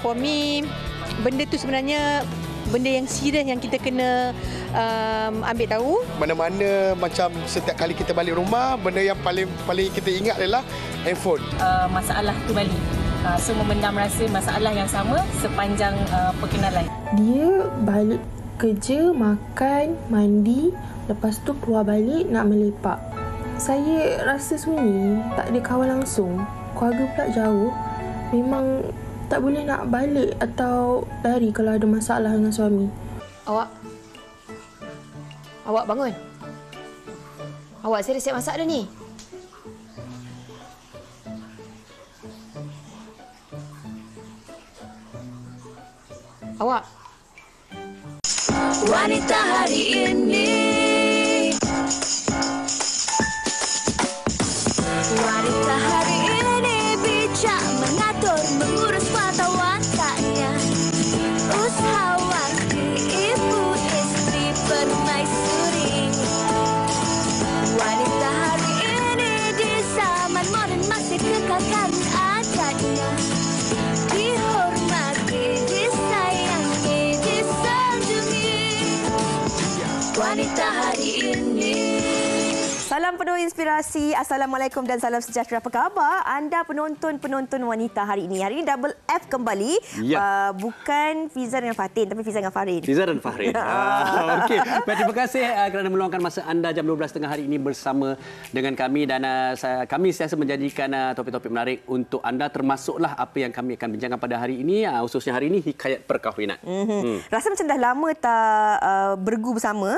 for me, benda tu sebenarnya benda yang serius yang kita kena ambil tahu. Mana-mana macam setiap kali kita balik rumah, benda yang paling kita ingat adalah handphone. Masalah tu balik. So memendam rasa masalah yang sama sepanjang perkenalan. Dia balik kerja, makan, mandi, lepas tu keluar balik nak melepak. Saya rasa sunyi, tak ada kawan langsung. Keluarga pula jauh. Memang tak boleh nak balik atau lari kalau ada masalah dengan suami. Awak bangun. Awak, saya dah siap masak dah ni. Awak. Wanita hari ini. Wanita hari ini bijak mengatur, mengurus mata wataknya. Usahawati, ibu istri permaisuri. Wanita hari ini di zaman modern masih kekalkan adatnya. Dihormati, disayangi, disanjungi. Wanita hari ini. Salam penuh inspirasi, Assalamualaikum dan salam sejahtera. Apa khabar anda penonton-penonton wanita hari ini? Hari ini Double F kembali. Bukan Fiza dengan Fatin, tapi Fiza dengan Farin. Fiza dan Farin. Okey. Terima kasih kerana meluangkan masa anda jam 12.30 hari ini bersama dengan kami. Dan kami sentiasa menjadikan topik-topik menarik untuk anda, termasuklah apa yang kami akan bincangkan pada hari ini, khususnya hari ini hikayat perkahwinan. Rasa macam dah lama tak bergu bersama.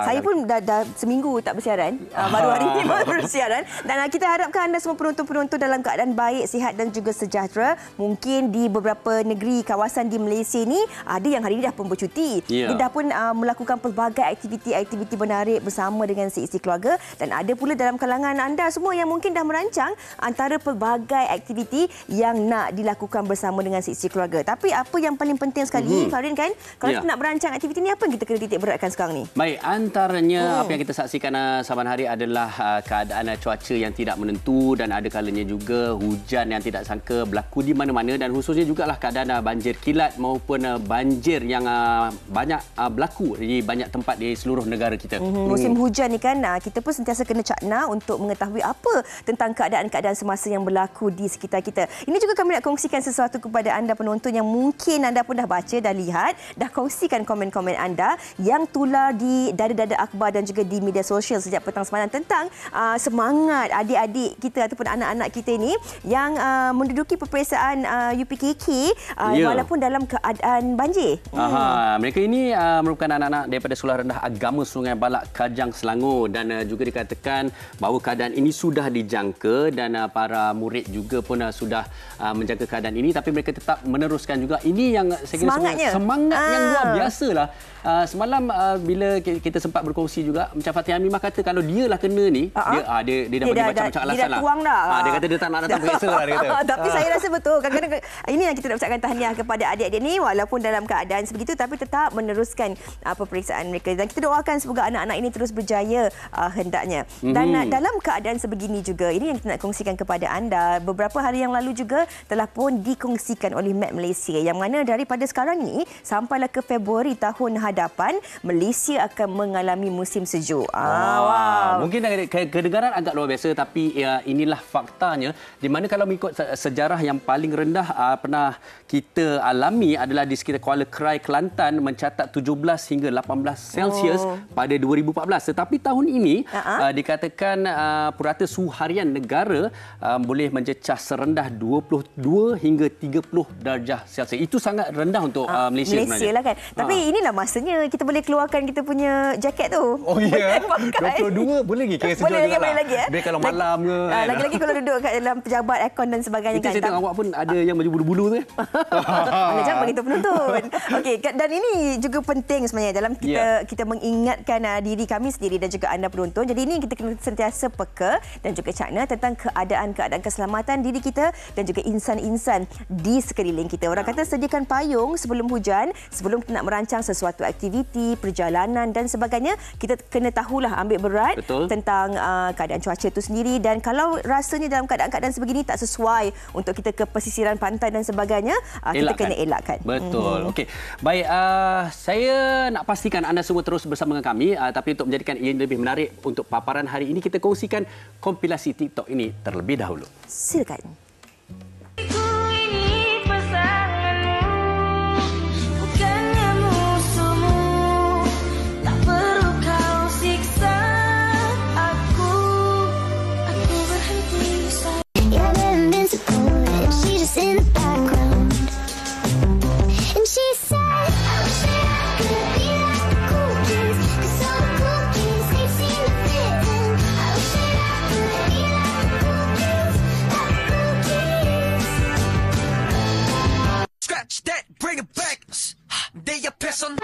Saya pun dah seminggu tak bersiaran. Baru hari ini baru bersiaran. Dan kita harapkan anda semua penonton-penonton dalam keadaan baik, sihat dan juga sejahtera. Mungkin di beberapa negeri kawasan di Malaysia ni ada yang hari ini dah pun bercuti. Dia dah pun melakukan pelbagai aktiviti-aktiviti menarik bersama dengan seisi keluarga. Dan ada pula dalam kalangan anda semua yang mungkin dah merancang antara pelbagai aktiviti yang nak dilakukan bersama dengan seisi keluarga. Tapi apa yang paling penting sekali, Farin, kan? Kalau kita nak merancang aktiviti ni, apa yang kita kena titik beratkan sekarang ni? Baik, antaranya apa yang kita saksikan saban hari adalah keadaan cuaca yang tidak menentu, dan ada kalanya juga hujan yang tidak sangka berlaku di mana-mana, dan khususnya jugalah keadaan banjir kilat maupun banjir yang banyak berlaku di banyak tempat di seluruh negara kita. Musim hujan ni kan, kita pun sentiasa kena cakna untuk mengetahui apa tentang keadaan-keadaan semasa yang berlaku di sekitar kita. Ini juga kami nak kongsikan sesuatu kepada anda penonton yang mungkin anda pun dah baca, dah lihat, dah kongsikan komen-komen anda yang tular di dada-dada akhbar dan juga di media sosial sejak petang semalam tentang semangat adik-adik kita ataupun anak-anak kita ini yang menduduki peperiksaan UPKK walaupun dalam keadaan banjir. Mereka ini merupakan anak-anak daripada Sekolah Rendah Agama Sungai Balak, Kajang, Selangor, dan juga dikatakan bahawa keadaan ini sudah dijangka dan para murid juga pun sudah menjaga keadaan ini, tapi mereka tetap meneruskan juga. Ini yang saya kira semangat yang luar biasa lah. Semalam bila kita sempat berkongsi juga, macam Fatih Amimah kata kalau dia lah kena ni, dia dah bagi macam-macam alasan lah. Dia dah tuang dah. Dia kata dia tak nak datang periksa lah, dia kata. Tapi saya rasa betul. Kadang-kadang ini yang kita nak ucapkan tahniah kepada adik-adik ni, walaupun dalam keadaan sebegitu tapi tetap meneruskan peperiksaan mereka. Dan kita doakan semoga anak-anak ini terus berjaya hendaknya. Dan dalam keadaan sebegini juga, ini yang kita nak kongsikan kepada anda. Beberapa hari yang lalu juga telah pun dikongsikan oleh Met Malaysia, yang mana daripada sekarang ni sampailah ke Februari tahun hadapan, Malaysia akan mengalami musim sejuk. Mungkin kedengaran agak luar biasa, tapi inilah faktanya, di mana kalau mengikut sejarah yang paling rendah pernah kita alami adalah di sekitar Kuala Krai, Kelantan, mencatat 17 hingga 18 Celsius pada 2014. Tetapi tahun ini dikatakan purata suhu harian negara boleh mencecah serendah 22 hingga 30 darjah Celsius. Itu sangat rendah untuk Malaysia sebenarnya. Lah kan. Tapi inilah masanya kita boleh keluarkan kita punya jaket tu. 22 boleh lagi kira sejuk juga lah. Dia kalau malam ke. Lagi-lagi kalau duduk kat dalam pejabat aircon dan sebagainya. Kita tengok awak pun ada yang baju bulu-bulu tu. Jangan begitu penonton. Okey, dan ini juga penting sebenarnya dalam kita mengingatkan diri kami sendiri dan juga anda penonton. Jadi ini kita kena sentiasa peka dan juga cakna tentang keadaan keselamatan diri kita dan juga insan-insan di sekeliling kita. Orang kata sediakan payung sebelum hujan, sebelum kita nak merancang sesuatu aktiviti, perjalanan dan sebagainya, kita kena tahulah ambil berat tentang keadaan cuaca itu sendiri, dan kalau rasanya dalam keadaan-keadaan sebegini tak sesuai untuk kita ke pesisiran pantai dan sebagainya, kita kena elakkan. Betul. Okey. Baik, saya nak pastikan anda semua terus bersama dengan kami, tapi untuk menjadikan ia lebih menarik untuk paparan hari ini, kita kongsikan kompilasi TikTok ini terlebih dahulu. Silakan. In the background, and she said, I wish that I could be like the cool kids, 'cause all the cool kids, they seem to fit in. I wish that I could be like the cool kids, like the cool kids. Scratch that, bring it back. They are person.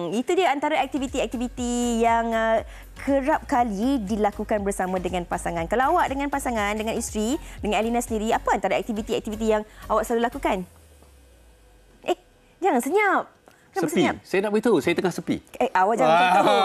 Itu dia antara aktiviti-aktiviti yang kerap kali dilakukan bersama dengan pasangan. Kalau awak dengan pasangan, dengan isteri, dengan Alina sendiri, apa antara aktiviti-aktiviti yang awak selalu lakukan? Jangan senyap. Sepi. Saya nak beritahu, saya tengah sepi. Awak jangan macam tu.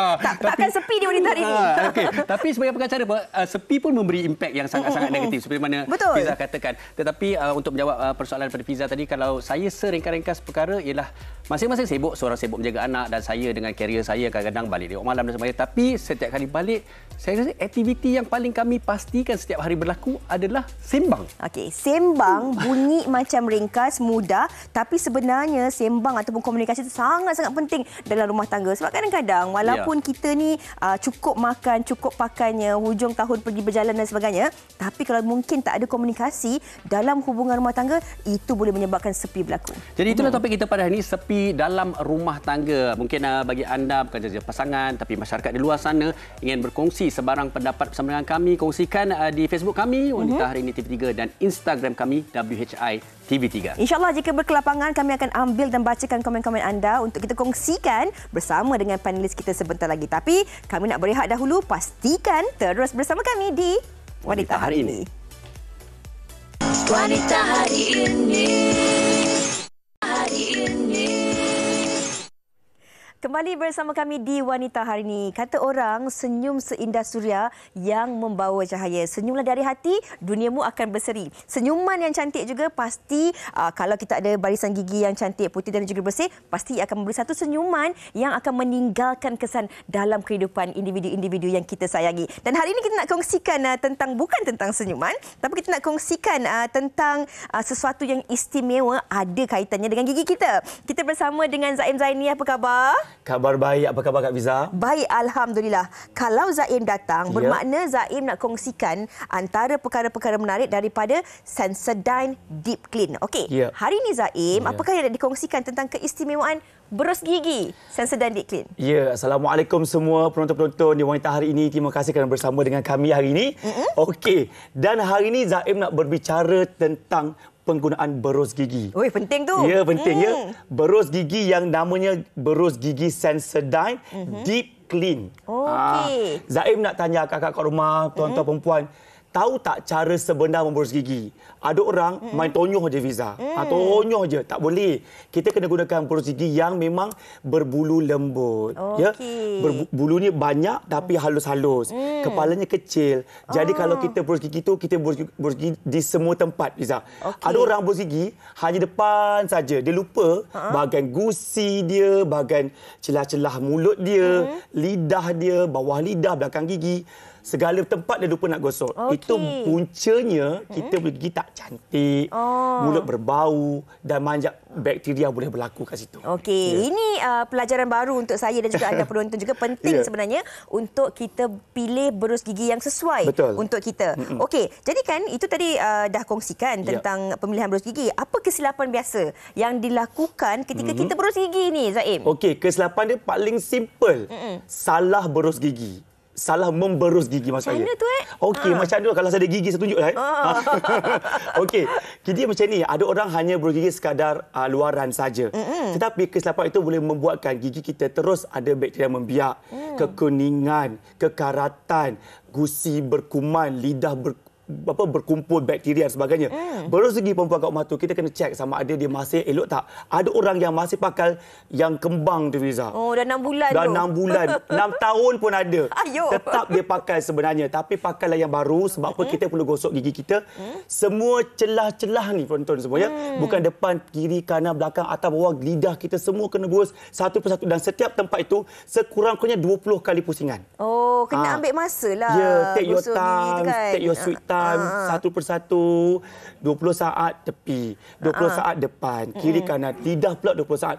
Takkan sepi di wanita hari ini. Okay. Tapi sebagai pengacara, sepi pun memberi impak yang sangat-sangat negatif seperti mana Fiza katakan. Tetapi untuk menjawab persoalan daripada Fiza tadi, kalau saya seringkas-ringkas perkara ialah masing-masing sibuk. Seorang sibuk menjaga anak dan saya dengan karier saya kadang-kadang balik tengok malam dan sebagainya. Tapi setiap kali balik, saya rasa aktiviti yang paling kami pastikan setiap hari berlaku adalah sembang. Okey, sembang bunyi macam ringkas, mudah, tapi sebenarnya sembang ataupun komunikasi itu sangat-sangat penting dalam rumah tangga. Sebab kadang-kadang walaupun kita ni cukup makan, cukup pakannya, hujung tahun pergi berjalan dan sebagainya, tapi kalau mungkin tak ada komunikasi dalam hubungan rumah tangga, itu boleh menyebabkan sepi berlaku. Jadi itulah topik kita pada hari ini, sepi dalam rumah tangga. Mungkin bagi anda bukan sahaja pasangan, tapi masyarakat di luar sana ingin berkongsi sebarang pendapat bersama dengan kami, kongsikan di Facebook kami Wanita Hari Ini TV3 dan Instagram kami WHI TV3. InsyaAllah jika berkelapangan, kami akan ambil dan bacakan komen-komen anda untuk kita kongsikan bersama dengan panelis kita sebentar lagi. Tapi kami nak berehat dahulu, pastikan terus bersama kami di Wanita Hari Ini. Wanita Hari Ini. Hari Ini. Kembali bersama kami di Wanita Hari Ini. Kata orang, senyum seindah suria yang membawa cahaya. Senyumlah dari hati, duniamu akan berseri. Senyuman yang cantik juga pasti, kalau kita ada barisan gigi yang cantik, putih dan juga bersih, pasti akan memberi satu senyuman yang akan meninggalkan kesan dalam kehidupan individu-individu yang kita sayangi. Dan hari ini kita nak kongsikan bukan tentang senyuman, tapi kita nak kongsikan tentang sesuatu yang istimewa ada kaitannya dengan gigi kita. Kita bersama dengan Zaim Zaini. Apa khabar? Kabar baik. Apa khabar Kak Fiza? Baik, Alhamdulillah. Kalau Zaim datang, bermakna Zaim nak kongsikan antara perkara-perkara menarik daripada Sensodyne Deep Clean. Okey, hari ini Zaim, apakah yang nak dikongsikan tentang keistimewaan berus gigi Sensodyne Deep Clean? Assalamualaikum semua penonton-penonton di Wanita Hari Ini. Terima kasih kerana bersama dengan kami hari ini. Okey, dan hari ini Zaim nak berbicara tentang penggunaan berus gigi. Penting tu. Ya, penting ya. Berus gigi yang namanya berus gigi Sensodyne Deep Clean. Okey. Zaim nak tanya kakak kat rumah, tuan-tuan perempuan, tahu tak cara sebenar memberus gigi? Ada orang main tonyoh je Fiza. Tonyoh je. Tak boleh. Kita kena gunakan berus gigi yang memang berbulu lembut. Ya? Bulunya banyak tapi halus-halus. Kepalanya kecil. Jadi kalau kita berus gigi tu, kita berus gigi di semua tempat Fiza. Ada orang berus gigi hanya depan saja. Dia lupa bahagian gusi dia, bahagian celah-celah mulut dia, lidah dia, bawah lidah, belakang gigi. Segala tempat dia lupa nak gosok. Itu puncanya kita gigi tak cantik, mulut berbau dan banyak bakteria boleh berlaku kat situ. Okey, ini pelajaran baru untuk saya dan juga anda penonton juga. Penting sebenarnya untuk kita pilih berus gigi yang sesuai untuk kita. Okey, jadi kan itu tadi dah kongsikan tentang pemilihan berus gigi. Apa kesilapan biasa yang dilakukan ketika kita berus gigi ni, Zaim? Okey, kesilapan dia paling simple. Salah berus gigi. Salah memberus gigi maksud saya. Macam mana tu Okey, macam mana kalau saya ada gigi saya tunjuk Okey, jadi macam ni, ada orang hanya berus gigi sekadar luaran saja. Tetapi kesilapan itu boleh membuatkan gigi kita terus ada bakteria membiak, kekuningan, kekaratan, gusi berkuman, lidah berkumpul bakteria dan sebagainya. Berus gigi perempuan kat rumah tu, kita kena cek sama ada dia masih elok tak. Ada orang yang masih pakai yang kembang tu, Fiza. Oh, dah 6 bulan dah tu. 6 bulan. 6 tahun pun ada. Ayuh. Tetap dia pakai sebenarnya. Tapi pakailah yang baru sebab apa kita perlu gosok gigi kita. Semua celah-celah ni penonton semua ya. Bukan depan, kiri, kanan, belakang, atas, bawah, lidah kita semua kena berus satu persatu. Dan setiap tempat itu sekurang-kurangnya 20 kali pusingan. Oh, kena ambil masa lah. Ya, take your gosok gigi time, tu kan. take your sweet time. Satu persatu, 20 saat tepi, 20 saat depan, kiri kanan, lidah pula 20 saat.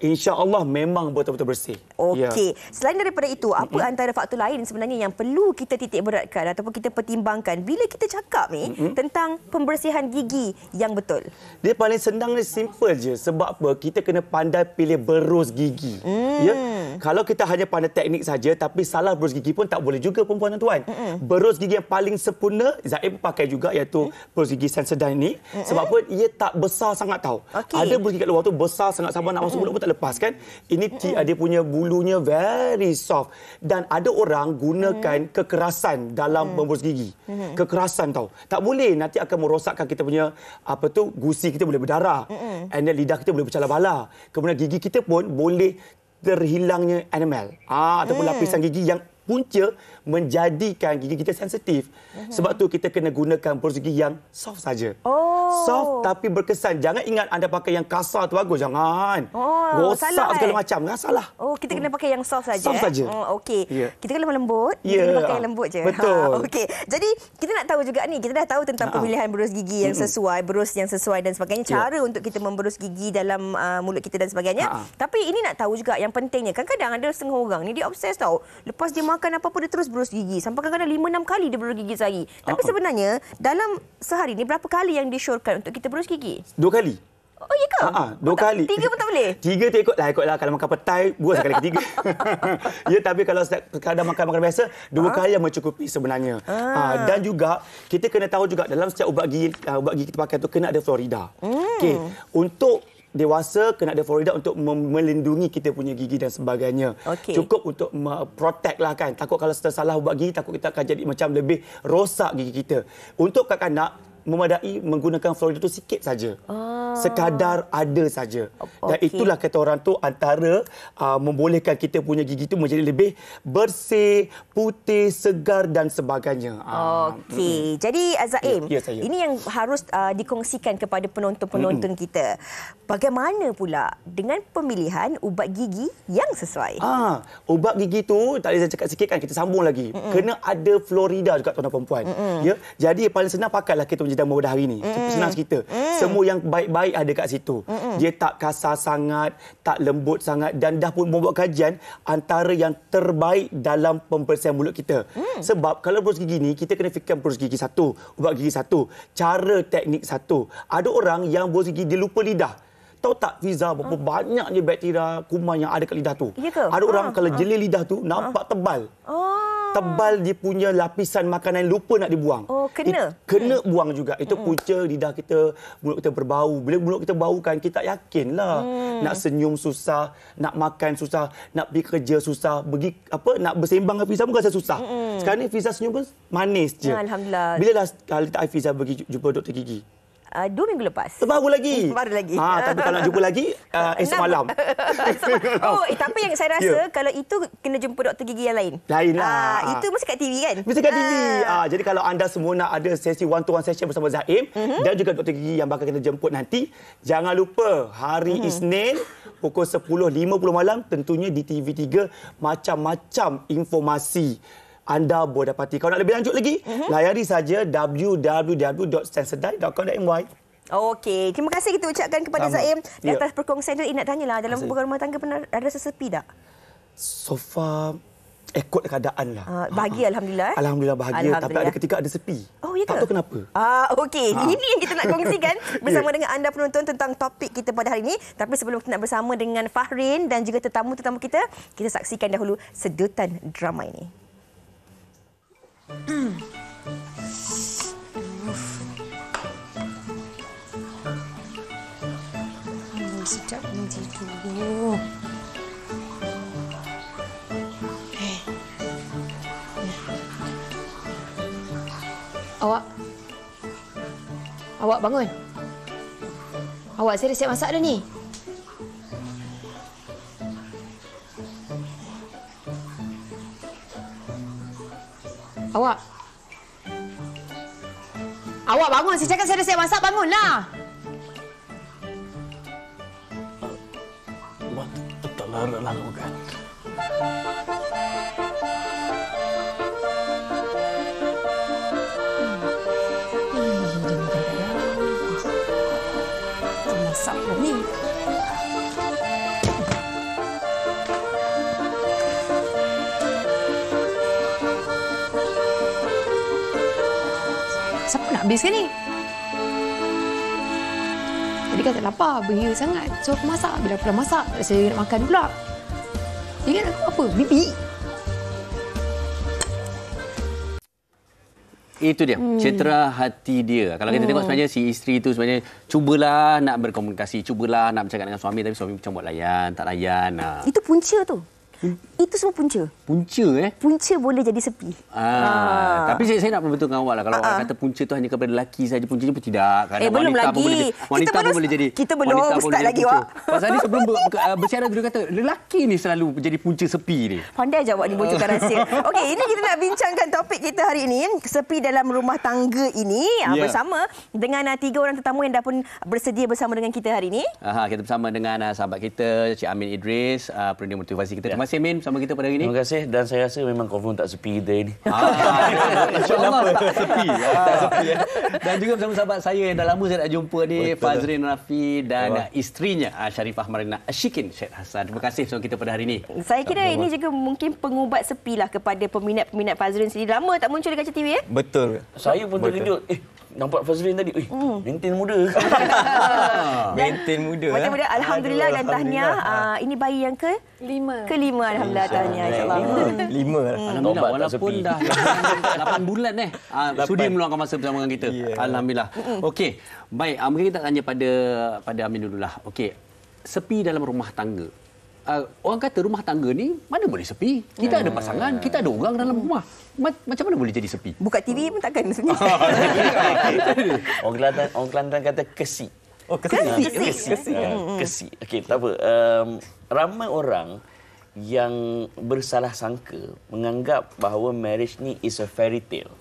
InsyaAllah memang betul-betul bersih. Okey. Selain daripada itu, apa antara faktor lain sebenarnya yang perlu kita titik beratkan ataupun kita pertimbangkan bila kita cakap ni tentang pembersihan gigi yang betul? Dia paling senang ni simple je. Sebab apa? Kita kena pandai pilih berus gigi. Ya? Kalau kita hanya pandai teknik saja tapi salah berus gigi pun tak boleh juga perempuan dan tuan. Berus gigi yang paling sempurna Zaim pakai juga iaitu berus gigi Sensodyne ni. Sebab apa? Ia tak besar sangat tau. Ada berus gigi kat luar tu besar sangat sampai nak masuk mulut pun tak lepas kan. Ini dia punya bulunya very soft dan ada orang gunakan kekerasan dalam memberus gigi. Kekerasan tau. Tak boleh, nanti akan merosakkan kita punya gusi kita boleh berdarah. And then lidah kita boleh bercala-bala. Kemudian gigi kita pun boleh terhilangnya enamel ataupun lapisan gigi yang punca menjadikan gigi kita sensitif. Sebab tu kita kena gunakan berus gigi yang soft saja. Soft tapi berkesan. Jangan ingat anda pakai yang kasar tu bagus. Jangan. Rosak segala macam. Jangan salah. Oh, kita kena pakai yang soft saja. Soft saja. Okey. Kita kena lembut. Yeah. Kita kena pakai yang lembut je. Betul. Okey. Jadi, kita nak tahu juga ni. Kita dah tahu tentang pemilihan berus gigi yang sesuai, berus yang sesuai dan sebagainya. Cara untuk kita memberus gigi dalam mulut kita dan sebagainya. Tapi ini nak tahu juga yang pentingnya. Kadang-kadang ada setengah orang ni dia obses tau. Lepas dia makan apa-apa dia terus berus gigi. Sampai kadang-kadang 5-6 kali dia berus gigi sehari. Tapi sebenarnya dalam sehari ni berapa kali yang disyorkan untuk kita berus gigi? 2 kali. Oh, ya ke? 2 kali. 3 pun tak boleh? 3 tu ikutlah. Kalau makan petai, buat sekali ketiga. Ya, tapi kalau kadang makan biasa, 2 kali yang mencukupi sebenarnya. Dan juga, kita kena tahu juga dalam setiap ubat gigi kita pakai tu kena ada fluorida. Okey. Untuk dewasa kena ada fluorida untuk melindungi kita punya gigi dan sebagainya. Cukup untuk protect lah kan. Takut kalau salah ubat gigi, takut kita akan jadi macam lebih rosak gigi kita. Untuk kanak-kanak, memadai menggunakan fluorida tu sikit saja. Sekadar ada saja. Dan itulah kata orang tu antara membolehkan kita punya gigi tu menjadi lebih bersih, putih, segar dan sebagainya. Okey. Jadi Zaim, ini yang harus dikongsikan kepada penonton-penonton kita. Bagaimana pula dengan pemilihan ubat gigi yang sesuai? Ubat gigi tu tak boleh saya cakap sikit kan, kita sambung lagi. Kena ada fluorida juga tuan-tuan perempuan. Ya. Jadi paling senang pakailah kita punya jamu pada hari ni. Senang cerita. Semua yang baik-baik ada kat situ. Dia tak kasar sangat, tak lembut sangat dan dah pun membuat kajian antara yang terbaik dalam pembersihan mulut kita. Sebab kalau berus gigi ni kita kena fikirkan berus gigi satu, ubat gigi satu, cara teknik satu. Ada orang yang berus gigi dia lupa lidah. Tahu tak Fiza berapa banyaknya bakteria kuman yang ada kat lidah tu? Ada orang kalau jeli lidah tu nampak tebal. Tebal dia punya lapisan makanan lupa nak dibuang. Kena buang juga. Itu punca lidah kita, mulut kita berbau. Bila mulut kita bau kan, kita tak yakinlah. Nak senyum susah, nak makan susah, nak pergi kerja susah, nak bersembang dengan Fiza pun rasa susah. Sekarang ni Fiza senyum pun manis je. Alhamdulillah. Bila last kali Fiza pergi jumpa doktor gigi? 2 minggu lepas. Baru lagi. Baru lagi. Tapi kalau nak jumpa lagi, esok malam. Tapi yang saya rasa, kalau itu kena jumpa doktor gigi yang lain. Lain lah. Itu mesti kat TV kan? Mesti kat TV. Jadi kalau anda semua nak ada sesi one-to-one session bersama Zaim dan juga doktor gigi yang bakal kita jemput nanti, jangan lupa hari Isnin pukul 10.50 malam tentunya di TV3 macam-macam informasi anda boleh dapati. Kalau nak lebih lanjut lagi, layari saja www.sensodyne.com.my. Okey, terima kasih kita ucapkan kepada Zaim di atas perkongsian ini. Nak tanyalah, dalam hubungan rumah tangga pernah ada sesepi tak? So far, ikut keadaan lah. Bahagia Alhamdulillah. Alhamdulillah bahagia. Tapi ada ketika ada sepi. Oh, ya ke? Tak tahu kenapa. Okey. Ini yang kita nak kongsikan bersama dengan anda penonton tentang topik kita pada hari ini. Tapi sebelum kita nak bersama dengan Fahrin dan juga tetamu-tetamu kita saksikan dahulu sedutan drama ini. Sedap nanti dulu. Awak Awak bangun. Awak, saya dah siap masak dah ni. Awak. Awak bangun. Saya cakap saya dah siap masak. Bangunlah. Tak lara bukan. Masak dah ni. Siapa nak habiskan ni? Tadi kata lapar, beria sangat. So aku masak. Bila aku dah masak, saya nak makan pula. Ingat aku apa? Bibi. Itu dia, cetera hati dia. Kalau kita tengok sebenarnya si isteri itu sebenarnya cubalah nak berkomunikasi, cubalah nak bercakap dengan suami, tapi suami macam buat layan, tak layan. Itu punca tu. Itu semua punca. Punca Punca boleh jadi sepi. Tapi saya nak perbetulkan awak lah. Kalau orang kata punca tu hanya kepada lelaki saja, puncanya pun tidak. Kadang belum wanita lagi. Pun boleh, wanita pun boleh jadi. Kita belum start lagi, Wak. Pasal ni sebelum bersiaran tu dia kata lelaki ni selalu jadi punca sepi ni. Pandai je awak ni bocorkan rahsia. Okey, ini kita nak bincangkan topik kita hari ini, sepi dalam rumah tangga ini, bersama dengan 3 orang tetamu yang dah pun bersedia bersama dengan kita hari ini. Kita bersama dengan sahabat kita Cik Amin Idris, pendidik motivasi kita. Terima kasih Amin bersama kita pada hari ini. Terima kasih, dan saya rasa memang confirm tak sepi kita ini. InsyaAllah tak sepi. Dan juga bersama sahabat saya yang dah lama saya tak jumpa ni, Fazrin Rafi dan isterinya Sharifah Marina Ashikin Syed Hassan. Terima kasih bersama kita pada hari ini. Saya kira ini juga mungkin pengubat sepi lah kepada peminat-peminat Fazrin sendiri. Lama tak muncul di kaca TV ya? Betul. Saya pun terkejut. Nampak Fazrin tadi. Maintain muda. Maintain muda. Mudah-mudahan alhamdulillah dan tahniah. Ini bayi yang kelima alhamdulillah, tahniah insya-Allah. 5. Alhamdulillah walaupun dah 8 bulan sudi meluangkan masa bersama dengan kita. Alhamdulillah. Okey. Baik, mungkin kita tanya pada Amin dululah. Okey. Sepi dalam rumah tangga. Orang kata rumah tangga ni mana boleh sepi? Kita ada pasangan, kita ada orang dalam rumah. Macam mana boleh jadi sepi? Buka TV pun takkan sebenarnya. Orang Kelantan kata kesi. Kesi. Okey, tak apa. Ramai orang yang bersalah sangka menganggap bahawa marriage ni is a fairy tale.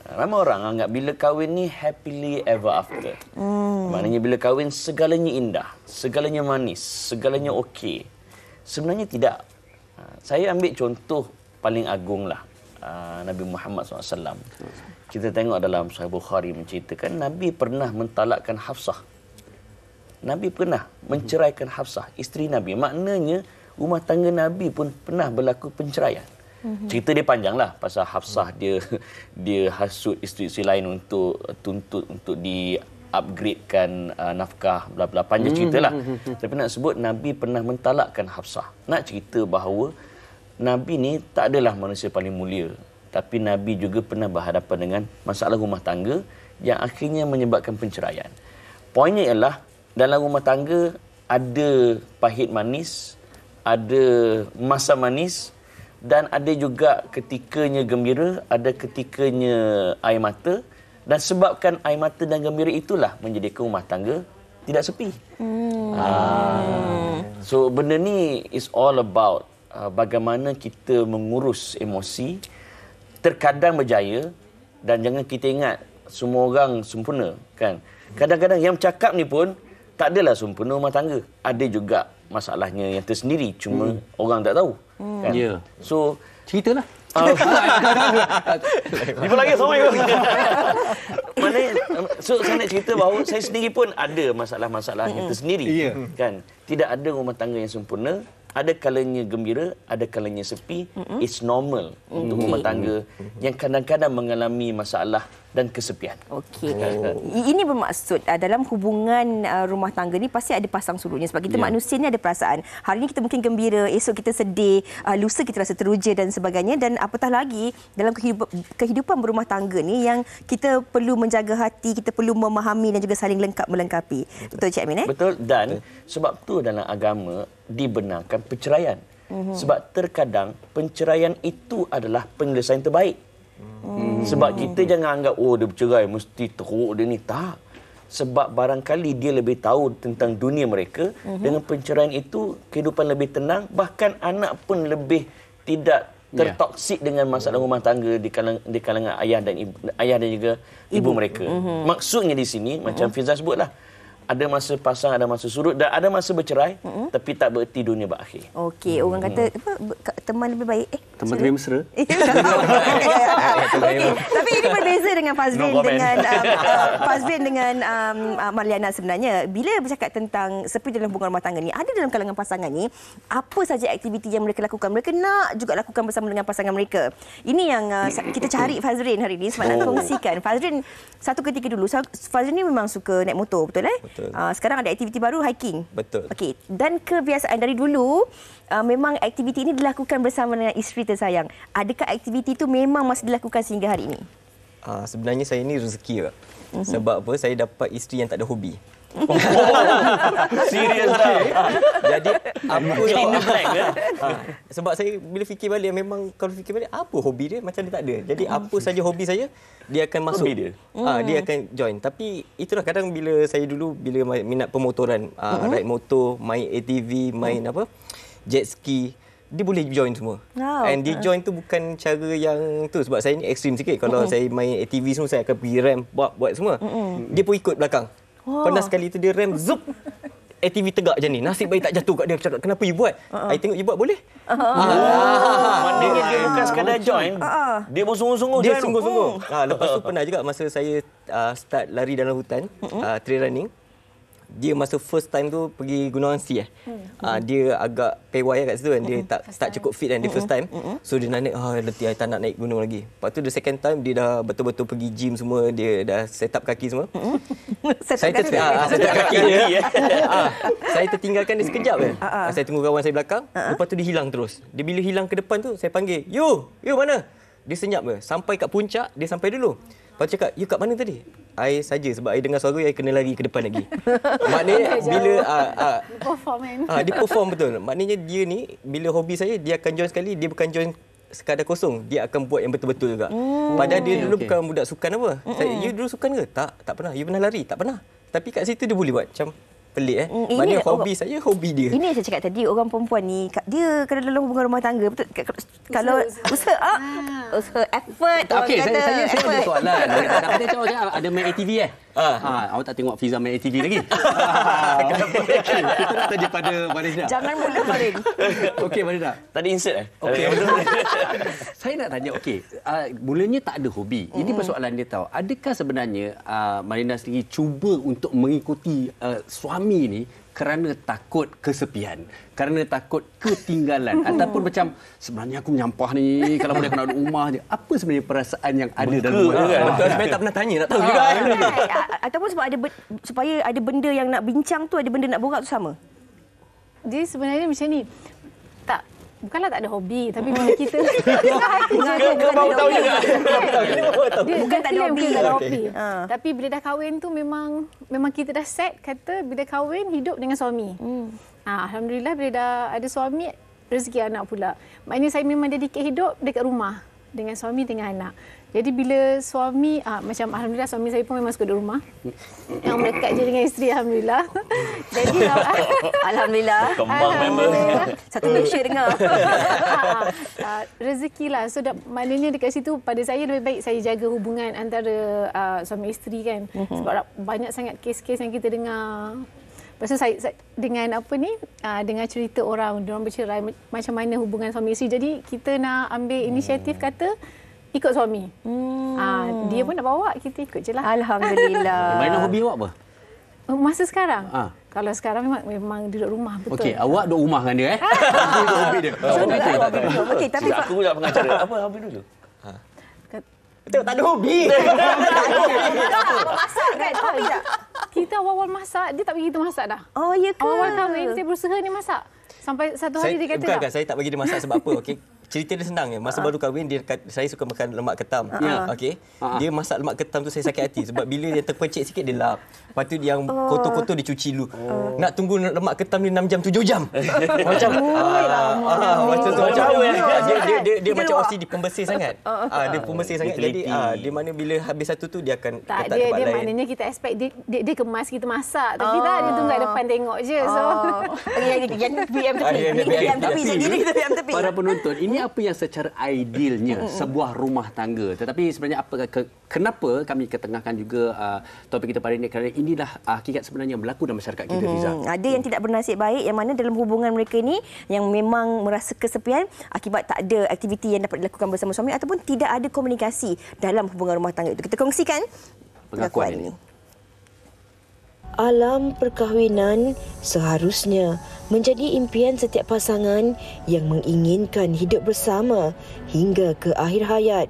Ramai orang anggap bila kahwin ni happily ever after. Maknanya bila kahwin segalanya indah, segalanya manis, segalanya okey. Sebenarnya tidak. Saya ambil contoh paling agung lah. Nabi Muhammad SAW. Kita tengok dalam Sahih Bukhari menceritakan Nabi pernah mentalakkan Hafsah. Nabi pernah menceraikan Hafsah, isteri Nabi. Maknanya rumah tangga Nabi pun pernah berlaku penceraian. Cerita dia panjang lah pasal Hafsah dia hasut isteri-isteri lain untuk tuntut untuk di upgradekan nafkah bla bla, panjang cerita lah. Tapi nak sebut Nabi pernah mentalakkan Hafsah. Nak cerita bahawa Nabi ni tak adalah manusia paling mulia, tapi Nabi juga pernah berhadapan dengan masalah rumah tangga yang akhirnya menyebabkan penceraian. Poinnya ialah dalam rumah tangga ada pahit manis, ada masa manis, dan ada juga ketikanya gembira, ada ketikanya air mata. Dan sebabkan air mata dan gembira itulah menjadikan rumah tangga tidak sepi. So benda ni is all about bagaimana kita mengurus emosi. Terkadang berjaya, dan jangan kita ingat semua orang sempurna, kan. Kadang-kadang yang bercakap ni pun tak adalah sempurna rumah tangga. Ada juga masalahnya yang tersendiri, cuma orang tak tahu. Kan? So ceritalah. Dia lagi sama je. So saya nak cerita bahawa saya sendiri pun ada masalah-masalah yang tersendiri. Kan? Tidak ada rumah tangga yang sempurna. Ada kalanya gembira, ada kalanya sepi. It's normal untuk rumah tangga yang kadang-kadang mengalami masalah dan kesepian. Okey. Ini bermaksud dalam hubungan rumah tangga ni pasti ada pasang surutnya, sebab kita manusia ni ada perasaan. Hari ni kita mungkin gembira, esok kita sedih, lusa kita rasa teruja dan sebagainya. Dan apatah lagi dalam kehidupan berumah tangga ni yang kita perlu menjaga hati, kita perlu memahami dan juga saling melengkapi. Betul Cik Amin? Betul, dan sebab tu dalam agama dibenarkan perceraian. Sebab terkadang penceraian itu adalah penyelesaian terbaik. Sebab kita jangan anggap dia bercerai mesti teruk dia ni. Tak. sebab barangkali dia lebih tahu tentang dunia mereka. Dengan penceraian itu, kehidupan lebih tenang, bahkan anak pun lebih tidak tertoksik dengan masalah rumah tangga di kalangan ayah dan juga ibu mereka. Maksudnya di sini macam Fiza sebutlah, ada masa pasang, ada masa surut dan ada masa bercerai, tapi tak bererti dunia berakhir. Okey, orang kata teman lebih baik. Teman lebih mesra. Okey, tapi ini berbeza dengan Fazrin dengan Marliana sebenarnya. Bila bercakap tentang sepi dalam hubungan rumah tangga ni, ada dalam kalangan pasangan ni apa saja aktiviti yang mereka lakukan. Mereka nak juga lakukan bersama dengan pasangan mereka. Ini yang kita cari Fazrin hari ini sebab nak kongsikan. Fazrin satu ketika dulu, Fazrin ni memang suka naik motor, betul eh? Sekarang ada aktiviti baru, hiking. Betul. Okey, dan kebiasaan dari dulu memang aktiviti ini dilakukan bersama dengan isteri tersayang. Adakah aktiviti itu memang masih dilakukan sehingga hari ini? Sebenarnya saya ni rezeki, Kak. Sebab apa? Saya dapat isteri yang tak ada hobi. Serius dah. Jadi apa sebab saya bila fikir balik, memang kalau fikir balik apa hobi dia, macam dia tak ada. Jadi apa saja hobi saya, dia akan masuk. Hobi dia. Dia akan join. Tapi itulah kadang bila saya dulu bila minat pemotoran, ride motor, main ATV, main jet ski, dia boleh join semua. And dia join tu bukan cara yang tu, sebab saya ni ekstrim sikit. Kalau saya main ATV semua, saya akan pergi ramp, buat semua. Dia pun ikut belakang. Pernah sekali tu dia rem, zup, ATV tegak macam ni. Nasib baik tak jatuh kat dia. Cakap, kenapa you buat? I tengok you buat boleh. Maknanya dia bukan sekadar join, dia bersungguh-sungguh. Dia sungguh-sungguh. Lepas tu pernah juga masa saya start lari dalam hutan, trail running. Dia masa first time tu pergi Gunung Angsi dia agak pewai kat situ kan, dia tak cukup fit kan dia first time. So dia nak naik, letih, I tak nak naik gunung lagi. Lepas tu the second time dia dah betul-betul pergi gym semua, dia dah set up kaki semua. Saya kaki dia. Saya tertinggalkan dia sekejap je. Saya tunggu kawan saya belakang, lepas tu dia hilang terus. Dia bila hilang ke depan tu, saya panggil, "You mana?" Dia senyap je. Sampai kat puncak, dia sampai dulu. Lepas tu cakap, "You kat mana tadi?" I saja sebab I dengar suara, I kena lari ke depan lagi. Maknanya bila dia perform betul. Maknanya dia ni bila hobi saya, dia akan join sekali, dia bukan join sekadar kosong, dia akan buat yang betul-betul juga. Padahal dia dulu bukan budak sukan apa. You dulu sukan ke? Tak pernah. You pernah lari? Tak pernah. Tapi kat situ dia boleh buat. Macam pelik Maknanya hobi saya, hobi dia. Ini yang saya cakap tadi, orang perempuan ni dia kalau dalam hubungan rumah tangga, betul, kalau usaha effort. Okey, saya ada soalan. Kita cakap ada main ATV awak tak tengok Fiza main ATV lagi? Kita nak tanya pada Marina. Jangan mula Farin. Okey Marina. Tadi insert Okey. Saya nak tanya, mulanya tak ada hobi. Ini persoalan dia tahu. Adakah sebenarnya Marina sendiri cuba untuk mengikuti suami ni kerana takut kesepian, kerana takut ketinggalan, ataupun macam sebenarnya aku menyampah ni, kalau boleh aku nak duduk rumah je. Apa sebenarnya perasaan yang ada dalam rumah? Sebenarnya tak pernah tanya, nak tahu juga. Ataupun sebab supaya ada benda yang nak bincang tu, ada benda nak borak tu sama. Dia sebenarnya macam ni. Bukanlah tak ada hobi, tapi bila kita baru tahu juga. Bukan tak ada hobi. Tapi bila dah kahwin tu memang kita dah set kata bila kahwin hidup dengan suami. Alhamdulillah bila dah ada suami, rezeki anak pula. Maknanya saya memang dedicate hidup dekat rumah dengan suami, dengan anak. Jadi bila suami, macam alhamdulillah suami saya pun memang suka duduk rumah. Yang melekat je dengan isteri, alhamdulillah. Jadi alhamdulillah. Kembang member. Satu Malaysia dengar. Rezeki lah. So maknanya dekat situ pada saya lebih baik saya jaga hubungan antara suami isteri kan. Sebab banyak sangat kes-kes yang kita dengar. Lepas tu saya dengan dengan cerita orang bercerai, macam mana hubungan suami isteri. Jadi kita nak ambil inisiatif kata ikut suami. Dia pun nak bawa, kita ikut je lah. Alhamdulillah. Mana hobi awak apa? Masa sekarang? Kalau sekarang memang duduk rumah, betul. Okey, awak duduk rumah dengan dia hobi dia. Okey, tapi aku pula pengacara. Apa hobi dulu? Tak ada hobi. Masak kan? Hobi tak? Kita awal-awal masak, dia tak bagi kita masak dah. Oh, ya ke? Awal kahwin, saya berusaha ni masak. Sampai satu hari dia kata bukan, saya tak bagi dia masak sebab apa? Okey. Cerita dia senang je. Masa baru kahwin, saya suka makan lemak ketam. Okey. Dia masak lemak ketam tu saya sakit hati sebab bila dia terpencit sikit dia lap. Lepas tu yang kotor-kotor dia cuci dulu. Nak tunggu lemak ketam ni 6 jam 7 jam. Macam Dia macam OCD pembersih sangat. Dia pembersih sangat. Jadi di mana bila habis satu tu dia akan tak letak tempat dia lain. maknanya kita expect dia kemas kita masak. Tapi tak, dia tunggu kat depan tengok je. So yang PM tepi. PM tepi. Jadi kita PM tepi. Para penonton, ini apa yang secara idealnya sebuah rumah tangga. Tetapi sebenarnya kenapa kami ketengahkan juga topik kita pada ini, kerana inilah hakikat sebenarnya yang berlaku dalam masyarakat kita, Fiza. Ada yang tidak bernasib baik yang mana dalam hubungan mereka ini yang memang merasa kesepian akibat tak ada aktiviti yang dapat dilakukan bersama suami ataupun tidak ada komunikasi dalam hubungan rumah tangga itu. Kita kongsikan pengakuan ini. Alam perkahwinan seharusnya menjadi impian setiap pasangan yang menginginkan hidup bersama hingga ke akhir hayat.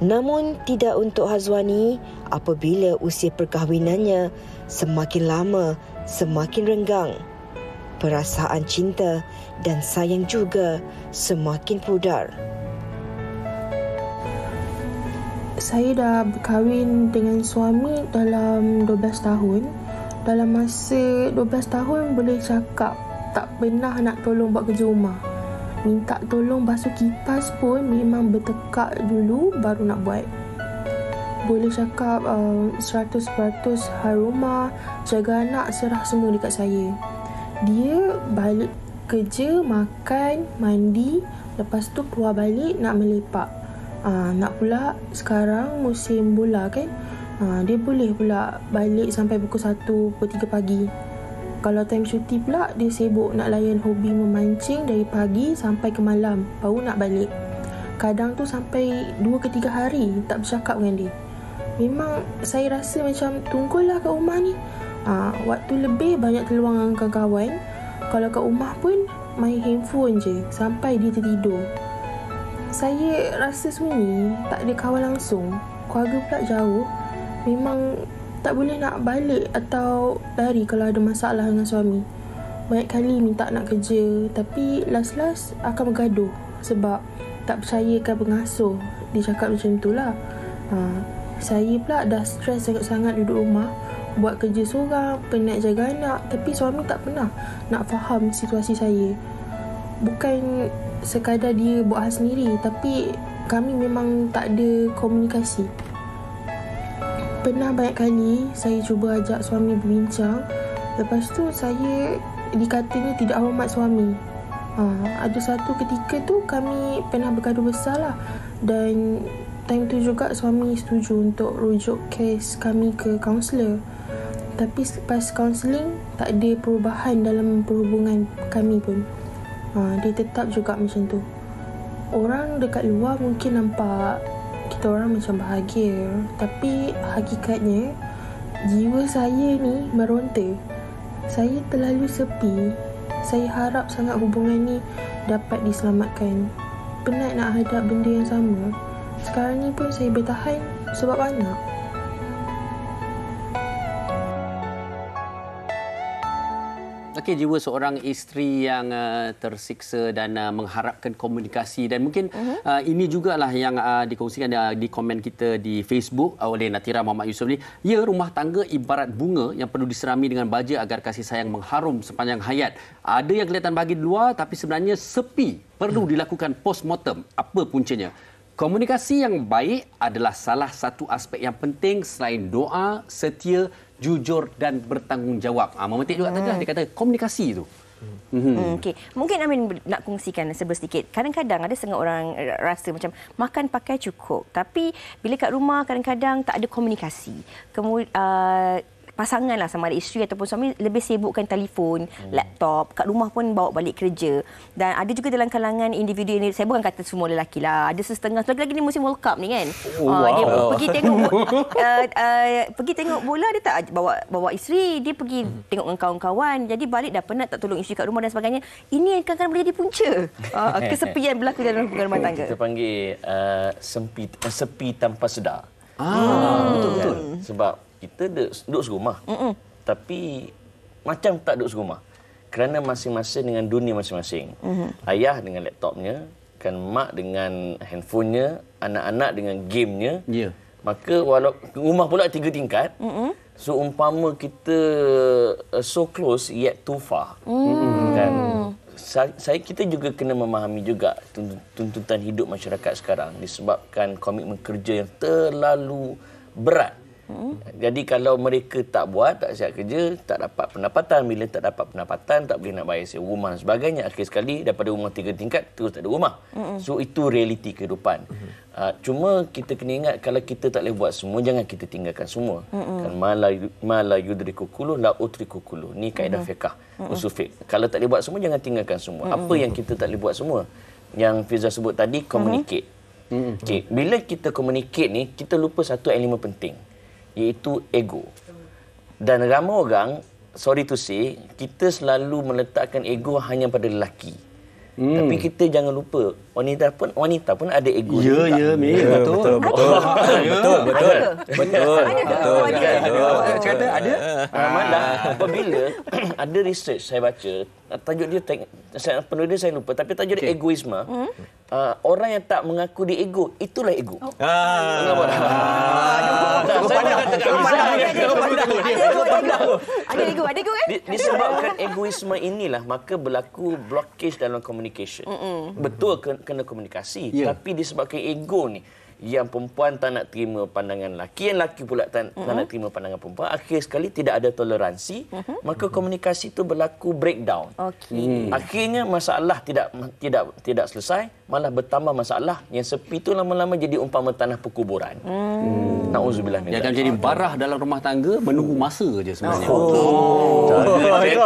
Namun tidak untuk Hazwani apabila usia perkahwinannya semakin lama semakin renggang. Perasaan cinta dan sayang juga semakin pudar. Saya dah berkahwin dengan suami dalam 12 tahun. Dalam masa 12 tahun boleh cakap tak pernah nak tolong buat kerja rumah. Minta tolong basuh kipas pun memang bertekak dulu baru nak buat. Boleh cakap 100% hal rumah, jaga anak, serah semua dekat saya. Dia balik kerja, makan, mandi, lepas tu keluar balik nak melepak. Nak pula sekarang musim bola kan, dia boleh pula balik sampai pukul 1, pukul 3 pagi. Kalau time cuti pula, dia sibuk nak layan hobi memancing dari pagi sampai ke malam, baru nak balik. Kadang tu sampai 2 ke 3 hari tak bercakap dengan dia. Memang saya rasa macam tunggulah kat rumah ni. Waktu lebih banyak terluang dengan kawan-kawan. Kalau kat rumah pun main handphone je sampai dia tertidur. Saya rasa sunyi, tak ada kawan langsung. Keluarga pula jauh. Memang tak boleh nak balik atau lari kalau ada masalah dengan suami. Banyak kali minta nak kerja, tapi last-last akan bergaduh sebab tak percayakan pengasuh. Dia cakap macam tu lah. Saya pula dah stres sangat-sangat duduk rumah, buat kerja seorang, penat jaga anak, tapi suami tak pernah nak faham situasi saya. Bukan sekadar dia buat hal sendiri, tapi kami memang tak ada komunikasi. Pernah banyak kali saya cuba ajak suami berbincang, lepas tu saya dikatanya tidak hormat suami. Ada satu ketika tu kami pernah bergaduh besar lah, dan time tu juga suami setuju untuk rujuk kes kami ke kaunselor. Tapi lepas kaunseling tak ada perubahan dalam perhubungan kami pun. Dia tetap juga macam tu. Orang dekat luar mungkin nampak kita orang macam bahagia, tapi hakikatnya jiwa saya ni meronta. Saya terlalu sepi. Saya harap sangat hubungan ni dapat diselamatkan. Penat nak hadap benda yang sama. Sekarang ni pun saya bertahan sebab anak. Okey, jiwa seorang isteri yang tersiksa dan mengharapkan komunikasi, dan mungkin ini jugalah yang dikongsikan di komen kita di Facebook oleh Natira Muhammad Yusof ni. Ya, rumah tangga ibarat bunga yang perlu diserami dengan baja agar kasih sayang mengharum sepanjang hayat. Ada yang kelihatan bahagia di luar tapi sebenarnya sepi. Perlu dilakukan postmortem. Apa puncanya? Komunikasi yang baik adalah salah satu aspek yang penting selain doa, setia, jujur dan bertanggungjawab. Memetik juga tadi lah dia kata komunikasi itu. Okey, mungkin Amin nak kongsikan sedikit. Kadang-kadang ada setengah orang rasa macam makan pakai cukup, tapi bila kat rumah kadang-kadang tak ada komunikasi. Kemudian pasangan lah, sama ada isteri ataupun suami, lebih sibukkan telefon, laptop, kat rumah pun bawa balik kerja. Dan ada juga dalam kalangan individu ini, saya bukan kata semua lelaki lah, ada setengah, lagi-lagi ni musim World Cup ni kan. Dia pergi tengok bola, dia tak bawa isteri, dia pergi tengok dengan kawan-kawan, jadi balik dah penat, tak tolong isteri kat rumah dan sebagainya. Ini kadang-kadang boleh jadi punca kesepian berlaku dalam hubungan rumah tangga. Kita panggil sepi tanpa sedar. Betul-betul. Sebab kita duduk serumah, tapi macam tak duduk serumah. Kerana masing-masing dengan dunia masing-masing. Ayah dengan laptopnya, kan mak dengan handphonenya, anak-anak dengan gamenya. Maka walau rumah pula 3 tingkat, so umpama kita so close yet too far. Kan? kita juga kena memahami juga tuntutan hidup masyarakat sekarang disebabkan komitmen kerja yang terlalu berat. Jadi kalau mereka tak buat, tak siap kerja, tak dapat pendapatan. Bila tak dapat pendapatan, tak boleh nak bayar sewa rumah dan sebagainya. Akhir sekali daripada rumah 3 tingkat, terus tak ada rumah. So itu realiti kehidupan. Cuma kita kena ingat kalau kita tak boleh buat semua, jangan kita tinggalkan semua. Kan mala yudriku kuluh la utriku kuluh. Ni kaedah fiqh, usul fiqh. Kalau tak boleh buat semua, jangan tinggalkan semua. Apa yang kita tak boleh buat semua? Yang Fiza sebut tadi, communicate. Okay. Bila kita communicate ni, kita lupa satu elemen penting, iaitu ego. Dan ramai orang, sorry to say, kita selalu meletakkan ego hanya pada lelaki. Tapi kita jangan lupa, wanita pun ada ego. Ya, betul. Kata ada. Malah apabila ada research saya baca, tajuk dia penulis saya lupa, tapi tajuk dia egoisme. Orang yang tak mengaku dia ego, itulah ego. Ada ego kan? Disebabkan egoisme inilah maka berlaku blockage dalam communication. Betul kena komunikasi, tapi disebabkan ego ni, yang perempuan tak nak terima pandangan lelaki, yang lelaki pula tak nak terima pandangan perempuan, akhir sekali tidak ada toleransi, maka komunikasi itu berlaku breakdown. Akhirnya masalah tidak selesai, malah bertambah masalah. Yang sepi itu lama-lama jadi umpama tanah perkuburan. Nauzubillah min. Dia akan jadi barah dalam rumah tangga, menunggu masa je sebenarnya.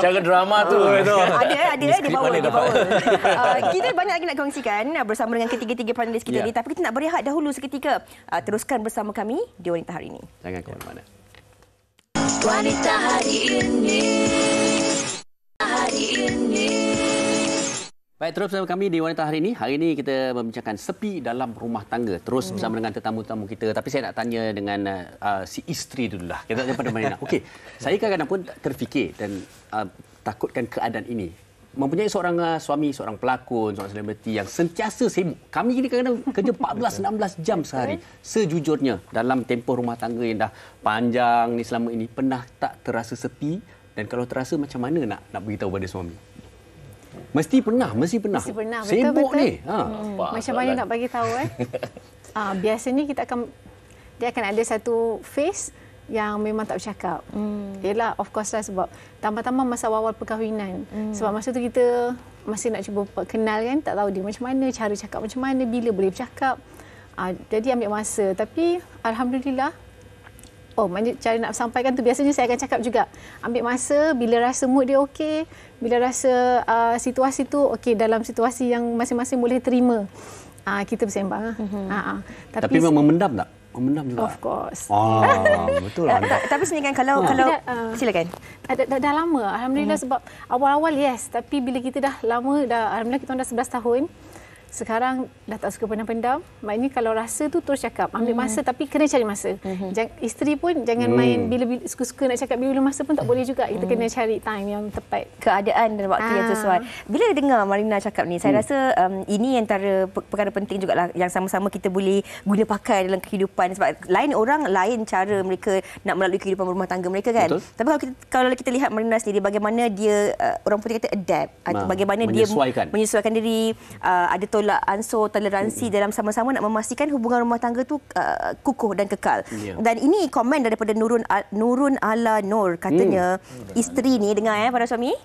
Cara drama tu. Ada di bawah. Kita banyak lagi nak kongsikan bersama dengan ketiga-tiga panelis kita ni, tapi kita nak berehat dahulu seketika. Teruskan bersama kami di Wanita Hari Ini. Jangan ke mana-mana. Wanita Hari Ini. Hari Ini. Baik, terus bersama kami di Wanita Hari Ini. Hari ini kita membincangkan sepi dalam rumah tangga. Terus bersama dengan tetamu-tetamu kita. Tapi saya nak tanya dengan si isteri dululah. Kita tanya pada Marina. Okey, saya kadang-kadang pun terfikir dan takutkan keadaan ini. Mempunyai seorang suami, seorang pelakon, seorang selebriti yang sentiasa sibuk. Kami ini kadang-kadang kerja 14-16 jam sehari. Sejujurnya, dalam tempoh rumah tangga yang dah panjang ni selama ini, pernah tak terasa sepi? Dan kalau terasa, macam mana nak beritahu pada suami? Mesti pernah. Sibuk betul. ni. Macam mana nak bagi tahu biasanya dia akan ada satu phase yang memang tak bercakap. Yalah, of course lah, sebab tambah-tambah masa awal perkahwinan. Sebab masa tu kita masih nak cuba kenal kan, tak tahu dia macam mana, cara cakap macam mana, bila boleh bercakap. Jadi ambil masa. Tapi alhamdulillah, cara nak sampaikan tu biasanya saya akan cakap juga. Ambil masa, bila rasa mood dia okey, bila rasa situasi tu okey, dalam situasi yang masing-masing boleh terima, kita bersembang. Tapi memang memendam tak? Memendam juga? Of course. Betul lah. Tapi sebenarnya kalau silakan. Dah lama, alhamdulillah, sebab awal-awal yes, tapi bila kita dah lama, alhamdulillah kita dah 11 tahun. Sekarang dah tak suka pendam-pendam. Maknanya kalau rasa tu terus cakap. Ambil masa, tapi kena cari masa. Isteri pun jangan main bila suka-suka nak cakap bila masa pun tak boleh juga. Kita kena cari time yang tepat. Keadaan dan waktu yang sesuai. Bila dengar Marina cakap ni, saya rasa ini antara perkara penting jugalah yang sama-sama kita boleh guna pakai dalam kehidupan. Sebab lain orang, lain cara mereka nak melalui kehidupan rumah tangga mereka kan. Betul. Tapi kalau kita lihat Marina sendiri, bagaimana dia, orang putih kata adapt. Bagaimana dia menyesuaikan diri, ada tolak ansur toleransi dalam sama-sama nak memastikan hubungan rumah tangga tu kukuh dan kekal. Dan ini komen daripada Nurun Ala Nur, katanya isteri ni dengar para suami.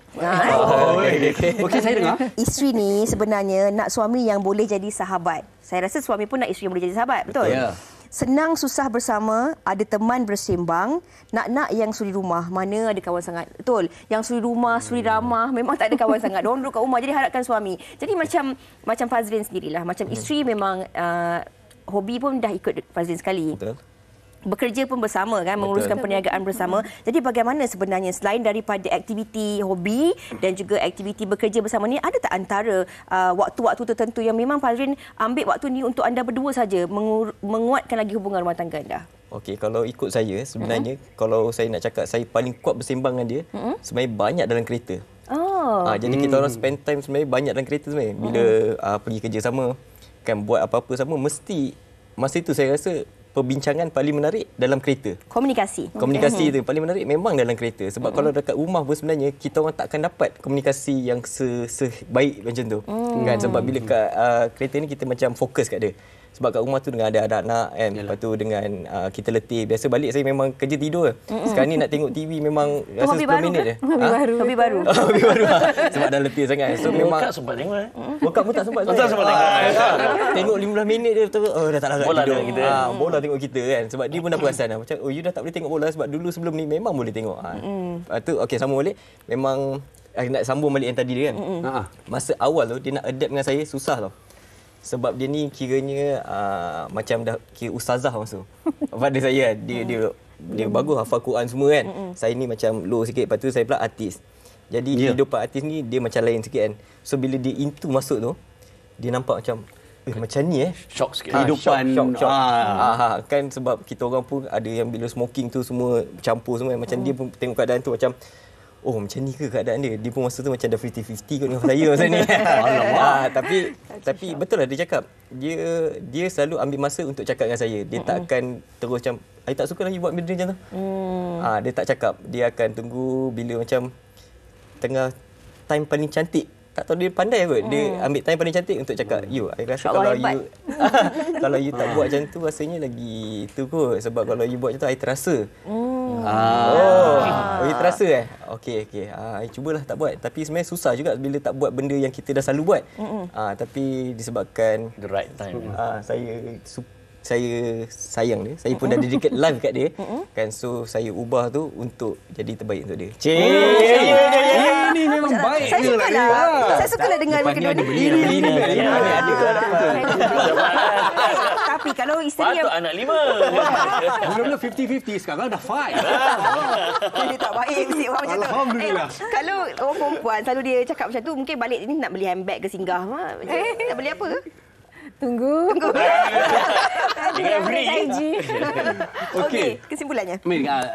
Okey, saya dengar. Isteri ni sebenarnya nak suami yang boleh jadi sahabat. Saya rasa suami pun nak isteri yang boleh jadi sahabat, betul? Senang susah bersama, ada teman bersembang, nak yang suri rumah, mana ada kawan sangat. Betul. Yang suri rumah, suri ramah, memang tak ada kawan sangat. Diorang duduk kat rumah, jadi harapkan suami. Jadi macam Fazrin sendirilah. Macam isteri memang hobi pun dah ikut Fazrin sekali. Betul. Bekerja pun bersama kan, menguruskan perniagaan bersama. Jadi bagaimana sebenarnya selain daripada aktiviti hobi dan juga aktiviti bekerja bersama ni, ada tak antara waktu-waktu tertentu yang memang Fazrin ambil waktu ni untuk anda berdua saja menguatkan lagi hubungan rumah tangga anda? Okey, kalau ikut saya sebenarnya kalau saya nak cakap saya paling kuat bersembang dengan dia, sebenarnya banyak dalam kereta. Jadi kita orang spend time sebenarnya banyak dalam kereta sebenarnya. Bila pergi kerja sama, kan buat apa-apa sama, mesti masa itu saya rasa perbincangan paling menarik dalam kereta. Komunikasi Komunikasi itu paling menarik memang dalam kereta. Sebab kalau dekat rumah pun sebenarnya kita orang tak akan dapat komunikasi yang sebaik macam tu. Kan sebab bila kat kereta ni kita macam fokus kat dia. Sebab kat rumah tu dengan ada anak-anak kan. Lepas tu dengan kita letih. Biasa balik saya memang kerja tidur. Sekarang ni nak tengok TV memang rasa 10 minit je. Hobi baru. Hobi baru. Sebab dah letih sangat. So memang Kak sempat tengok World Cup pun tak sempat. Tak sempat tengok. Tengok 15 minit dia betul. Dah tak larat Bola tidur. tengok kita. Bola tengok kita kan. Sebab dia pun dah perasan dah. Macam you dah tak boleh tengok bola sebab dulu sebelum ni memang boleh tengok. Lepas tu okey sambung balik. Memang nak sambung balik yang tadi dia kan. Masa awal tu dia nak adapt dengan saya susah tau. Sebab dia ni kiranya macam dah kira ustazah masa pada saya kan. Dia bagus hafal Quran semua kan. Saya ni macam low sikit. Lepas tu saya pula artis. Jadi kehidupan artis ni dia macam lain sikit kan. So bila dia into masuk tu dia nampak macam macam ni shock sikit. Kehidupan shock. Kan sebab kita orang pun ada yang bila smoking tu semua campur semua macam dia pun tengok keadaan tu macam macam ni ke keadaan dia? Dia pun masa tu macam dah 50-50 kot dengan saya masa ni. Tapi betul lah dia cakap. Dia selalu ambil masa untuk cakap dengan saya. Dia tak akan terus macam, I tak suka lagi buat benda macam tu. Dia tak cakap. Dia akan tunggu bila macam tengah time paling cantik. Tak tahu dia pandai kot. Dia ambil time paling cantik untuk cakap, I rasa kalau you tak buat macam tu rasanya lagi tu kot. Sebab kalau you buat macam tu, I terasa. You terasa Okey. I cubalah tak buat. Tapi sebenarnya susah juga bila tak buat benda yang kita dah selalu buat. Tapi disebabkan the right time. Saya sayang dia. Saya pun dah dedicate live kat dia. Kan so saya ubah tu untuk jadi terbaik untuk dia. Ini memang baik. Saya sukalah dengan kedua ni. Tapi kalau isteri patut anak 5. Mula-mula 50-50 sekarang dah 5. Dia tak baik mesti orang macam tu. Alhamdulillah. Kalau orang perempuan selalu dia cakap macam tu, mungkin balik ni nak beli handbag ke singgah. Nak beli apa? Tunggu. Dengan free. Okey, kesimpulannya.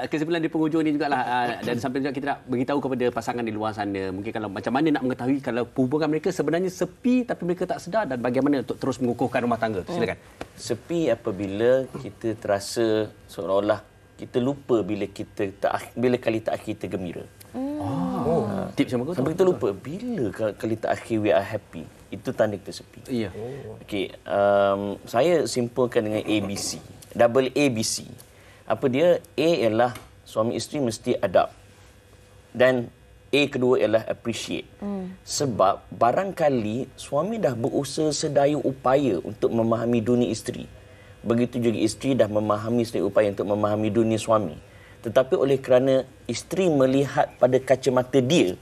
Kesimpulan di penghujung ni jugalah dan sampai juga kita nak beritahu kepada pasangan di luar sana mungkin kalau macam mana nak mengetahui kalau hubungan mereka sebenarnya sepi tapi mereka tak sedar dan bagaimana untuk terus mengukuhkan rumah tangga. Silakan. Sepi apabila kita terasa seolah-olah kita lupa bila kali terakhir kita gembira. Tips yang bagus. Sampai kita lupa bila kali terakhir we are happy. Itu tanda kita sepi. Ya. Okey, saya simpulkan dengan ABC. Double ABC. Apa dia? A ialah suami isteri mesti adapt. Dan A kedua ialah appreciate. Sebab barangkali suami dah berusaha sedaya upaya untuk memahami dunia isteri. Begitu juga isteri dah memahami sedaya upaya untuk memahami dunia suami. Tetapi oleh kerana isteri melihat pada kacamata dia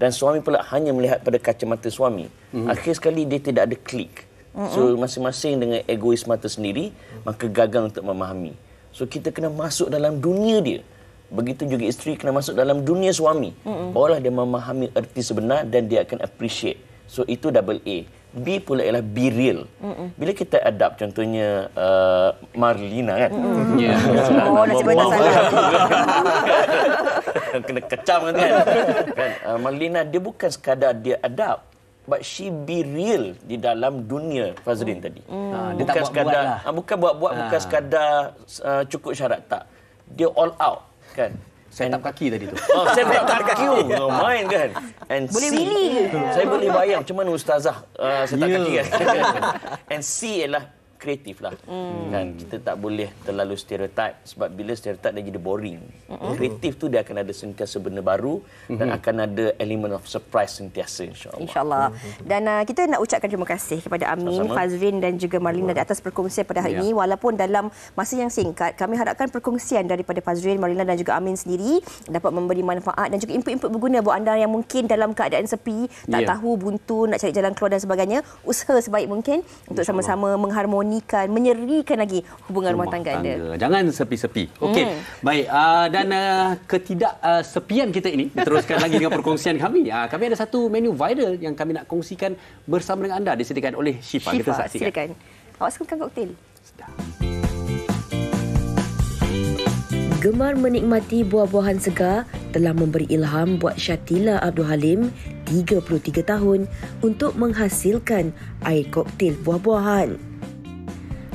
dan suami pula hanya melihat pada kacamata suami, akhir sekali dia tidak ada klik. So masing-masing dengan egois mata sendiri, maka gagal untuk memahami. So kita kena masuk dalam dunia dia. Begitu juga isteri kena masuk dalam dunia suami. Barulah dia memahami erti sebenar dan dia akan appreciate. So itu double A. B pula ialah be real. Bila kita adapt contohnya Marlina kan. Nasib baik tak salah. Kena kecam kan. Marlina dia bukan sekadar dia adapt, but she be real di dalam dunia Fazrin tadi. Bukan sekadar bukan buat-buat, bukan sekadar cukup syarat, tak. Dia all out kan. Set up kaki tadi tu. Set up kaki. Main kan. And boleh willy. Saya boleh bayang macam mana ustazah set up kaki kan. And C ialah kreatif lah. Kan kita tak boleh terlalu stereotip sebab bila stereotip dia jadi boring. Kreatif tu dia akan ada sentiasa benda baru dan akan ada element of surprise sentiasa insya-Allah. Insya-Allah. Dan kita nak ucapkan terima kasih kepada Amin, Fazrin dan juga Marlina di atas perkongsian pada hari ini. Walaupun dalam masa yang singkat, kami harapkan perkongsian daripada Fazrin, Marlina dan juga Amin sendiri dapat memberi manfaat dan juga input-input berguna buat anda yang mungkin dalam keadaan sepi, tak tahu buntu, nak cari jalan keluar dan sebagainya. Usaha sebaik mungkin untuk sama-sama mengharmonikan, menyerikan lagi hubungan rumah tangga anda. Jangan sepi-sepi. Okey. Baik, dan ketidaksepian kita ini diteruskan lagi dengan perkongsian kami. Kami ada satu menu viral yang kami nak kongsikan bersama dengan anda, disediakan oleh Syifa. Kita saksikan. Silakan. Awak sukakan koktel? Gemar menikmati buah-buahan segar telah memberi ilham buat Syatila Abdul Halim, 33 tahun, untuk menghasilkan air koktel buah-buahan.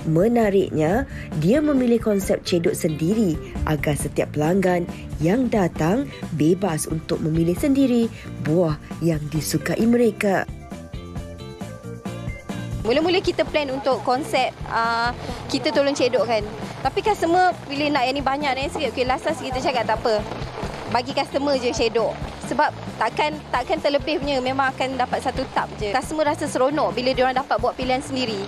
Menariknya, dia memilih konsep cedok sendiri agar setiap pelanggan yang datang bebas untuk memilih sendiri buah yang disukai mereka. Mula-mula kita plan untuk konsep kita tolong cedok kan. Tapi customer bila nak yang ni banyak dan sikit, okey last kita cakap tak apa. Bagi customer je cedok. Sebab takkan terlebih punya, memang akan dapat satu tub je. Customer rasa seronok bila diorang dapat buat pilihan sendiri.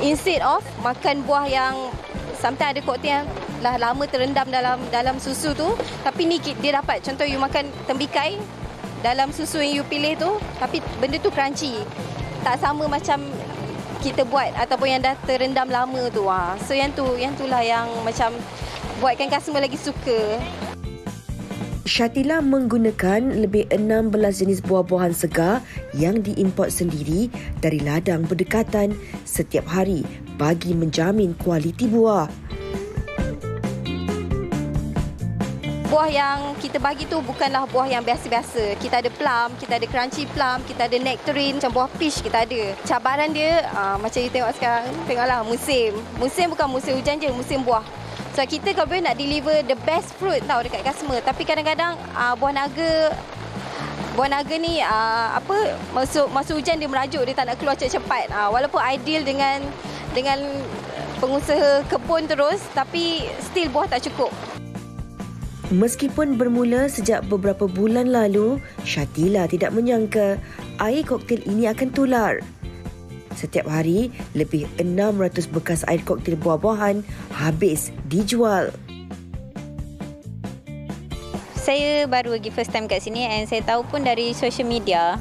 Instead of makan buah yang sometimes ada koktel yang lah lama terendam dalam susu tu, tapi ni dia dapat contoh you makan tembikai dalam susu yang you pilih tu, tapi benda tu crunchy. Tak sama macam kita buat ataupun yang dah terendam lama tu. So yang itulah yang macam buatkan customer lagi suka. Syatila menggunakan lebih 16 jenis buah-buahan segar yang diimport sendiri dari ladang berdekatan setiap hari bagi menjamin kualiti buah. Buah yang kita bagi tu bukanlah buah yang biasa-biasa. Kita ada plum, kita ada crunchy plum, kita ada nectarine, macam buah peach kita ada. Cabaran dia macam you tengok sekarang, tengoklah musim. Musim bukan musim hujan je, musim buah. So kita kalau boleh nak deliver the best fruit tau dekat customer. Tapi kadang-kadang buah naga ni masuk hujan dia merajuk, dia tak nak keluar cepat-cepat. Walaupun ideal dengan pengusaha kebun terus, tapi still buah tak cukup. Meskipun bermula sejak beberapa bulan lalu, Syatila tidak menyangka air koktel ini akan tular. Setiap hari, lebih 600 bekas air koktel buah-buahan habis dijual. Saya baru lagi first time kat sini and saya tahu pun dari social media.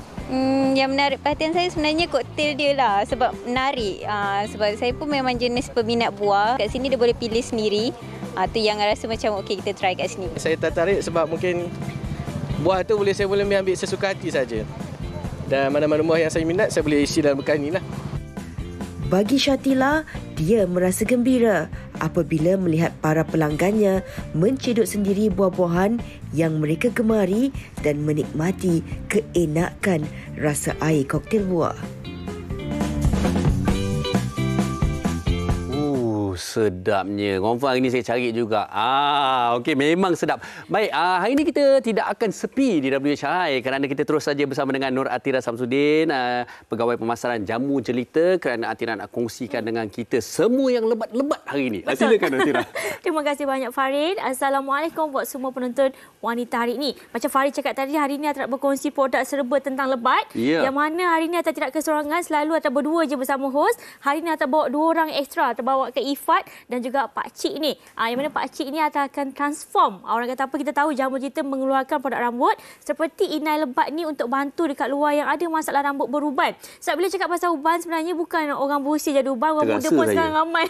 Yang menarik perhatian saya sebenarnya koktel dia lah, sebab menarik. Sebab saya pun memang jenis peminat buah. Kat sini dia boleh pilih sendiri. Tu yang rasa macam okey kita try kat sini. Saya tertarik sebab mungkin buah tu saya boleh ambil sesuka hati saja. Dan mana-mana buah yang saya minat, saya boleh isi dalam bekas ni lah. Bagi Syatila, dia merasa gembira apabila melihat para pelanggannya mencedok sendiri buah-buahan yang mereka gemari dan menikmati keenakan rasa air koktel buah. Sedapnya. Confirm hari ni saya cari juga. Okey, memang sedap. Baik, hari ni kita tidak akan sepi di WHI kerana kita terus saja bersama dengan Nur Atira Samsudin, pegawai pemasaran jamu jelita, kerana Atira nak kongsikan dengan kita semua yang lebat-lebat hari ini. Silakan Atira. Terima kasih banyak Farid. Assalamualaikum buat semua penonton wanita hari ini. Macam Farid cakap tadi, hari ini Atira nak berkongsi produk serba tentang lebat. Yang mana hari ini Atira tidak keseorangan, selalu Atira berdua je bersama host. Hari ini Atira bawa 2 orang ekstra. Atira bawa ke Ifat dan juga Pak Cik ni. Yang mana Pak Cik ni akan transform. Orang kata apa, kita tahu jamu jelita mengeluarkan produk rambut seperti inai lebat ni untuk bantu dekat luar yang ada masalah rambut beruban. Sebab bila cakap pasal uban, sebenarnya bukan orang berusia jadi uban, orang muda pun sekarang ramai.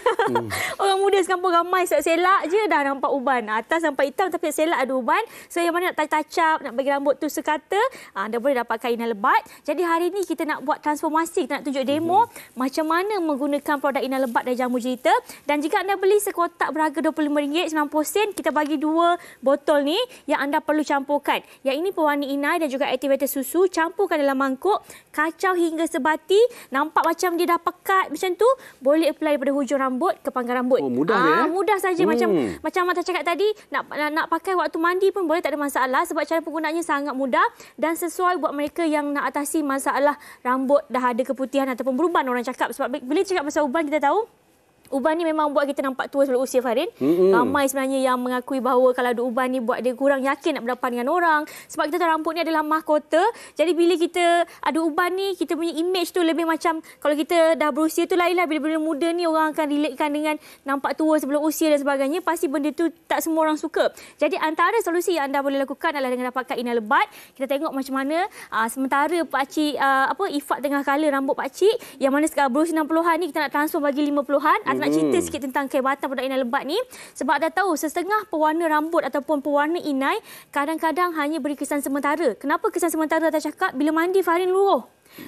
Orang muda sekarang pun ramai selak je dah nampak uban. Atas sampai hitam tapi selak ada uban. So yang mana nak touch up, nak bagi rambut tu sekata, anda boleh dapatkan inai lebat. Jadi hari ni kita nak buat transformasi, kita nak tunjuk demo macam mana menggunakan produk inai lebat dari jamu jelita. Dan jika anda beli sekotak berharga RM25.90, kita bagi 2 botol ni yang anda perlu campurkan. Yang ini pewarna inai dan juga aktivator susu. Campurkan dalam mangkuk, kacau hingga sebati. Nampak macam dia dah pekat macam tu. Boleh apply pada hujung rambut ke pangkal rambut. Mudah dia. Mudah saja. Macam Mata cakap tadi, nak pakai waktu mandi pun boleh, tak ada masalah. Sebab cara penggunaannya sangat mudah dan sesuai buat mereka yang nak atasi masalah rambut dah ada keputihan ataupun beruban orang cakap. Sebab bila cakap pasal uban, kita tahu uban ni memang buat kita nampak tua sebelum usia, Farid. Ramai sebenarnya yang mengakui bahawa kalau ada uban ni buat dia kurang yakin nak berdepan dengan orang. Sebab kita tahu rambut ni adalah mahkota. Jadi bila kita ada uban ni, kita punya image tu lebih macam kalau kita dah berusia tu lainlah. Bila muda ni orang akan relatekan dengan nampak tua sebelum usia dan sebagainya. Pasti benda tu tak semua orang suka. Jadi antara solusi yang anda boleh lakukan adalah dengan dapatkan inai lebat. Kita tengok macam mana sementara Pakcik Ifat tengah colour rambut Pakcik, yang mana sekarang berusia 60-an ni kita nak transfer bagi 50-an. Nak cerita sikit tentang kehebatan produk inai lebat ni. Sebab anda tahu setengah pewarna rambut ataupun pewarna inai kadang-kadang hanya beri kesan sementara. Kenapa kesan sementara? Anda cakap bila mandi Farin luruh.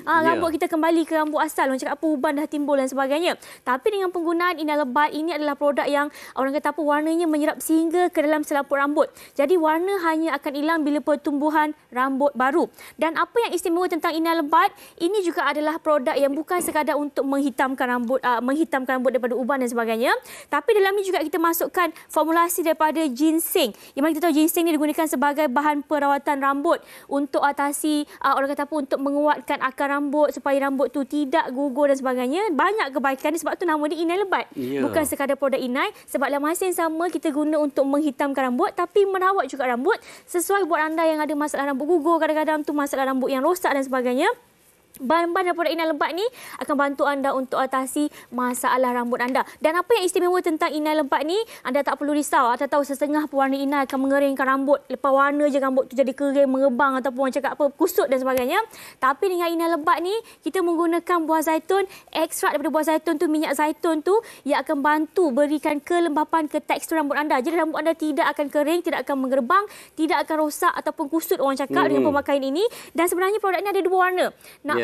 Rambut kita kembali ke rambut asal. Orang cakap apa, uban dah timbul dan sebagainya. Tapi dengan penggunaan inai lebat, ini adalah produk yang orang kata apa, warnanya menyerap sehingga ke dalam selaput rambut. Jadi warna hanya akan hilang bila pertumbuhan rambut baru. Dan apa yang istimewa tentang inai lebat, ini juga adalah produk yang bukan sekadar untuk menghitamkan rambut daripada uban dan sebagainya. Tapi dalam ini juga kita masukkan formulasi daripada ginseng. Yang mana kita tahu ginseng ni digunakan sebagai bahan perawatan rambut untuk atasi orang kata apa, untuk menguatkan akar rambut supaya rambut tu tidak gugur dan sebagainya. Banyak kebaikan ni, sebab tu nama dia inai lebat. Bukan sekadar produk inai, sebab dalam masa yang sama kita guna untuk menghitamkan rambut tapi merawat juga rambut sesuai buat anda yang ada masalah rambut gugur, kadang-kadang tu masalah rambut yang rosak dan sebagainya. Bahan-bahan dan produk inai lebat ni akan bantu anda untuk atasi masalah rambut anda. Dan apa yang istimewa tentang inai lebat ni, anda tak perlu risau. Anda tahu setengah pewarna inai akan mengeringkan rambut. Lepas warna je rambut tu jadi kering, mengebang ataupun orang cakap apa, kusut dan sebagainya. Tapi dengan inai lebat ni, kita menggunakan buah zaitun. Ekstrak daripada buah zaitun tu, minyak zaitun tu, yang akan bantu berikan kelembapan ke tekstur rambut anda. Jadi rambut anda tidak akan kering, tidak akan mengerbang, tidak akan rosak ataupun kusut orang cakap dengan pemakaian ini. Dan sebenarnya produk ini ada dua warna.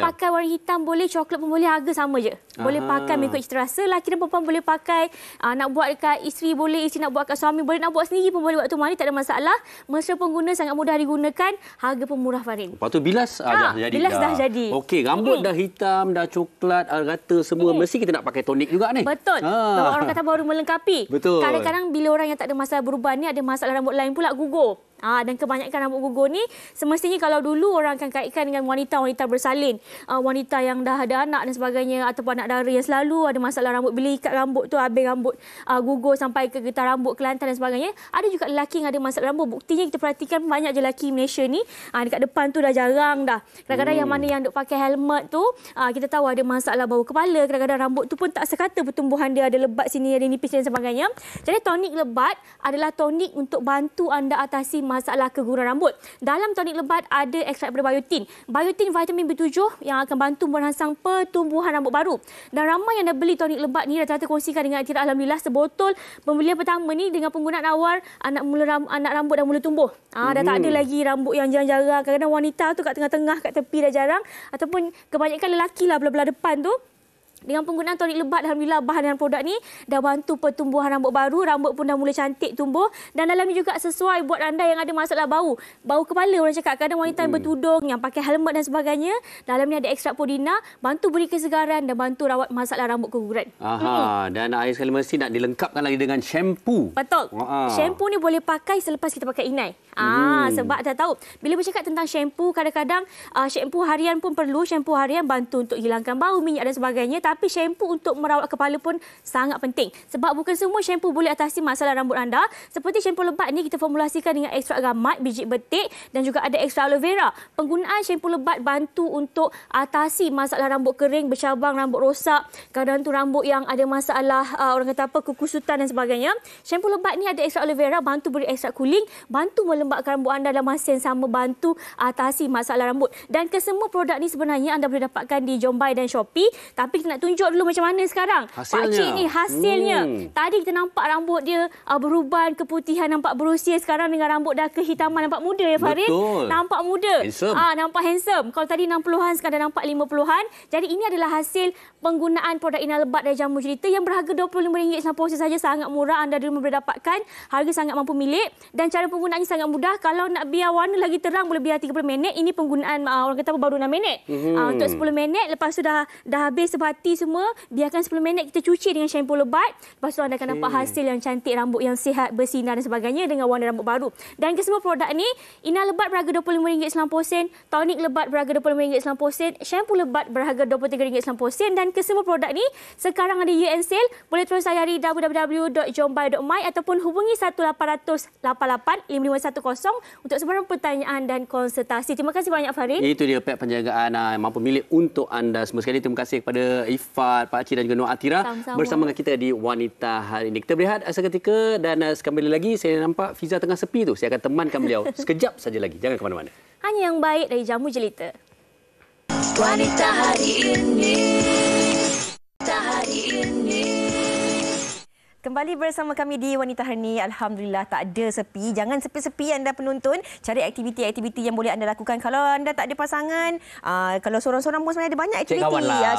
Pakai warna hitam boleh, coklat pun boleh, harga sama je. Boleh pakai mengikut cita rasa. Laki dan perempuan boleh pakai. Nak buat dekat isteri boleh, isteri nak buat kat suami boleh, nak buat sendiri pun boleh waktu mandi, tak ada masalah. Mesra pengguna sangat mudah digunakan, harga pun murah, Farin. Lepas tu bilas dah jadi. Bilas dah jadi. Okey, rambut dah hitam, dah coklat, rata semua. Mesti kita nak pakai tonik juga ni. Betul. Orang kata baru melengkapi. Betul. Kadang-kadang bila orang yang tak ada masalah beruban ni, ada masalah rambut lain pula gugur. Dan kebanyakan rambut gugur ni, semestinya kalau dulu orang akan kaitkan dengan wanita-wanita bersalin, wanita yang dah ada anak dan sebagainya, ataupun anak dara yang selalu ada masalah rambut. Bila ikat rambut tu, habis rambut gugur sampai ke getah rambut, kelantan dan sebagainya. Ada juga lelaki yang ada masalah rambut. Buktinya kita perhatikan banyak je lelaki Malaysia ni, dekat depan tu dah jarang dah. Kadang-kadang yang mana yang duk pakai helmet tu, kita tahu ada masalah bau kepala. Kadang-kadang rambut tu pun tak sekata pertumbuhan dia, ada lebat sini, ada nipis dan sebagainya. Jadi tonik lebat adalah tonik untuk bantu anda atasi masalah keguguran rambut. Dalam tonik lebat ada ekstrak daripada biotin. Biotin vitamin B7 yang akan bantu merangsang pertumbuhan rambut baru. Dan ramai yang dah beli tonik lebat ni rata-rata kongsikan dengan Atira, alhamdulillah sebotol pembelian pertama ni dengan penggunaan awal anak rambut dah mula tumbuh. Dah tak ada lagi rambut yang jarang-jarang. Kadang-kadang wanita tu kat tengah-tengah, kat tepi dah jarang, ataupun kebanyakan lelaki lah belah-belah depan tu. Dengan penggunaan tonik lebat, alhamdulillah bahan dan produk ni dah bantu pertumbuhan rambut baru, rambut pun dah mula cantik tumbuh. Dan dalam ni juga sesuai buat anda yang ada masalah bau kepala. Orang cakap kadang wanita yang bertudung, yang pakai helmet dan sebagainya, dalam ni ada ekstrak podina, bantu beri kesegaran dan bantu rawat masalah rambut keguguran. Dan akhir sekali mesti nak dilengkapkan lagi dengan shampoo. Betul. Shampoo ni boleh pakai selepas kita pakai inai. Sebab dah tahu, bila bercakap tentang shampoo, kadang-kadang shampoo harian pun perlu. Shampoo harian bantu untuk hilangkan bau, minyak dan sebagainya. Tapi shampoo untuk merawat kepala pun sangat penting. Sebab bukan semua shampoo boleh atasi masalah rambut anda. Seperti shampoo lebat ni kita formulasikan dengan ekstrak gamat, biji betik dan juga ada ekstrak aloe vera. Penggunaan shampoo lebat bantu untuk atasi masalah rambut kering, bercabang, rambut rosak. Kadang tu rambut yang ada masalah orang kata apa, kekusutan dan sebagainya. Shampoo lebat ni ada ekstrak aloe vera, bantu beri ekstrak cooling, bantu melembabkan rambut anda dalam masa yang sama, bantu atasi masalah rambut. Dan kesemua produk ni sebenarnya anda boleh dapatkan di Jombai dan Shopee. Tapi kita nak tunjuk dulu macam mana sekarang. Pakcik ni hasilnya. Tadi kita nampak rambut dia beruban, keputihan, nampak berusia. Sekarang dengan rambut dah kehitaman, nampak muda ya Farid? Betul. Nampak muda. Nampak handsome. Kalau tadi 60-an, sekarang dah nampak 50-an. Jadi ini adalah hasil penggunaan produk inai lebat dari Jamu Cerita yang berharga RM25.90 saja, sangat murah. Anda dulu boleh dapatkan. Harga sangat mampu milik dan cara penggunaannya sangat mudah. Kalau nak biar warna lagi terang boleh biar 30 minit. Ini penggunaan orang kata baru 6 minit. Untuk 10 minit lepas tu dah habis sebati semua, biarkan 10 minit kita cuci dengan shampoo lebat. Lepas tu anda akan nampak hasil yang cantik, rambut yang sihat, bersinar dan sebagainya dengan warna rambut baru. Dan kesemua produk ni, inai lebat berharga RM25.90, tonik lebat berharga RM25.90, shampoo lebat berharga RM23.90 dan kesemua produk ni sekarang ada year end sale. Boleh terus layari www.jombai.my ataupun hubungi 1800 88 5510 untuk sebarang pertanyaan dan konsultasi. Terima kasih banyak Farid. Itu dia pek penjagaan mampu milik untuk anda semua sekali. Terima kasih kepada Ifat, Pak Cik dan juga Nur Atira bersama dengan kita di Wanita Hari ini. Kita berehat seketika dan kembali lagi. Saya nampak Fiza tengah sepi tu. Saya akan temankan beliau sekejap saja lagi. Jangan ke mana-mana. Hanya yang baik dari Jamu Jelita. Wanita Hari ini. Wanita Hari ini. Kembali bersama kami di Wanita Hari Ini. Alhamdulillah tak ada sepi. Jangan sepi-sepi anda penonton. Cari aktiviti-aktiviti yang boleh anda lakukan. Kalau anda tak ada pasangan, kalau seorang-seorang pun sebenarnya ada banyak aktiviti.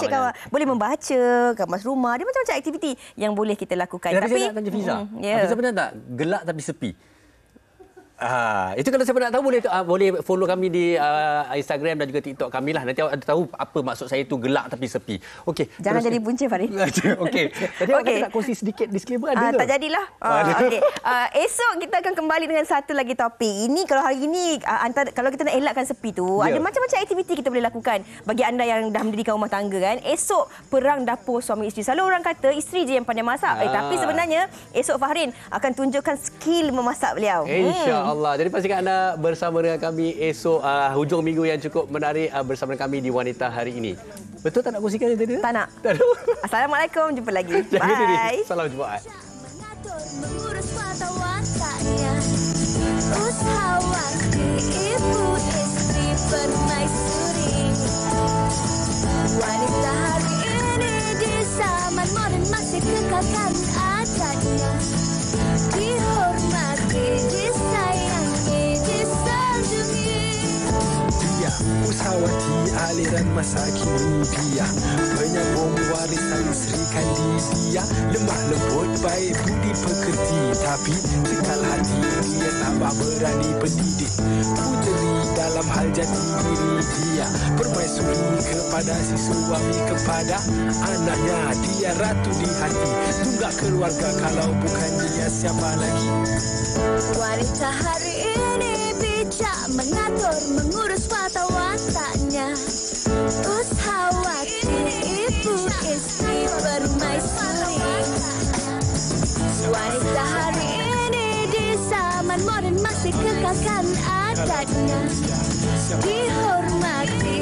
Cik kawan. Boleh membaca, kemas rumah. Ada macam-macam aktiviti yang boleh kita lakukan. Tapi saya nak tanya Fiza. Fiza pernah tak gelak tapi sepi? Itu kalau siapa nak tahu boleh follow kami di Instagram dan juga TikTok kami lah. Nanti awak tahu apa maksud saya itu gelak tapi sepi. Okey. Jangan jadi punca Farid. Okey. Tadi awak nak kongsi sedikit disclaimer ada ke? Tak jadilah. Okey. Esok kita akan kembali dengan satu lagi topik. Ini kalau hari ini kalau kita nak elakkan sepi tu, ada macam-macam aktiviti kita boleh lakukan. Bagi anda yang dah mendirikan rumah tangga kan, esok perang dapur suami isteri. Selalu orang kata isteri je yang pandai masak. Tapi sebenarnya esok Fahrin akan tunjukkan skill memasak beliau. Allah. Jadi pastikan anda bersama dengan kami esok hujung minggu yang cukup menarik bersama dengan kami di Wanita Hari Ini. Betul tak nak kongsikan tadi? Tak nak. Assalamualaikum. Jumpa lagi. Bye. Salam Jumaat. Mengurus mata wataknya, usahawanti ibu istri permaisuri. Wanita hari ini di zaman modern masih kekalkan adatnya, dihormati, disayangi, disanjungi. Dia usahawati aliran masa kini, dia penyambung warisan Sri Kandidia. Lemah lembut baik budi pekerti, tapi cekal hati dia tambah berani pendidik. Puteri dalam hal jati diri dia, permaisuri kepada si suami, kepada anaknya. Dia ratu di hati, tunggak keluarga, kalau bukan dia siapa lagi. Wanita hari ini bijak mengatur, mengurus watak-wataknya, usahawanti ibu istri permaisuri. Wanita hari ini di zaman modern masih kekalkan adatnya, dihormati,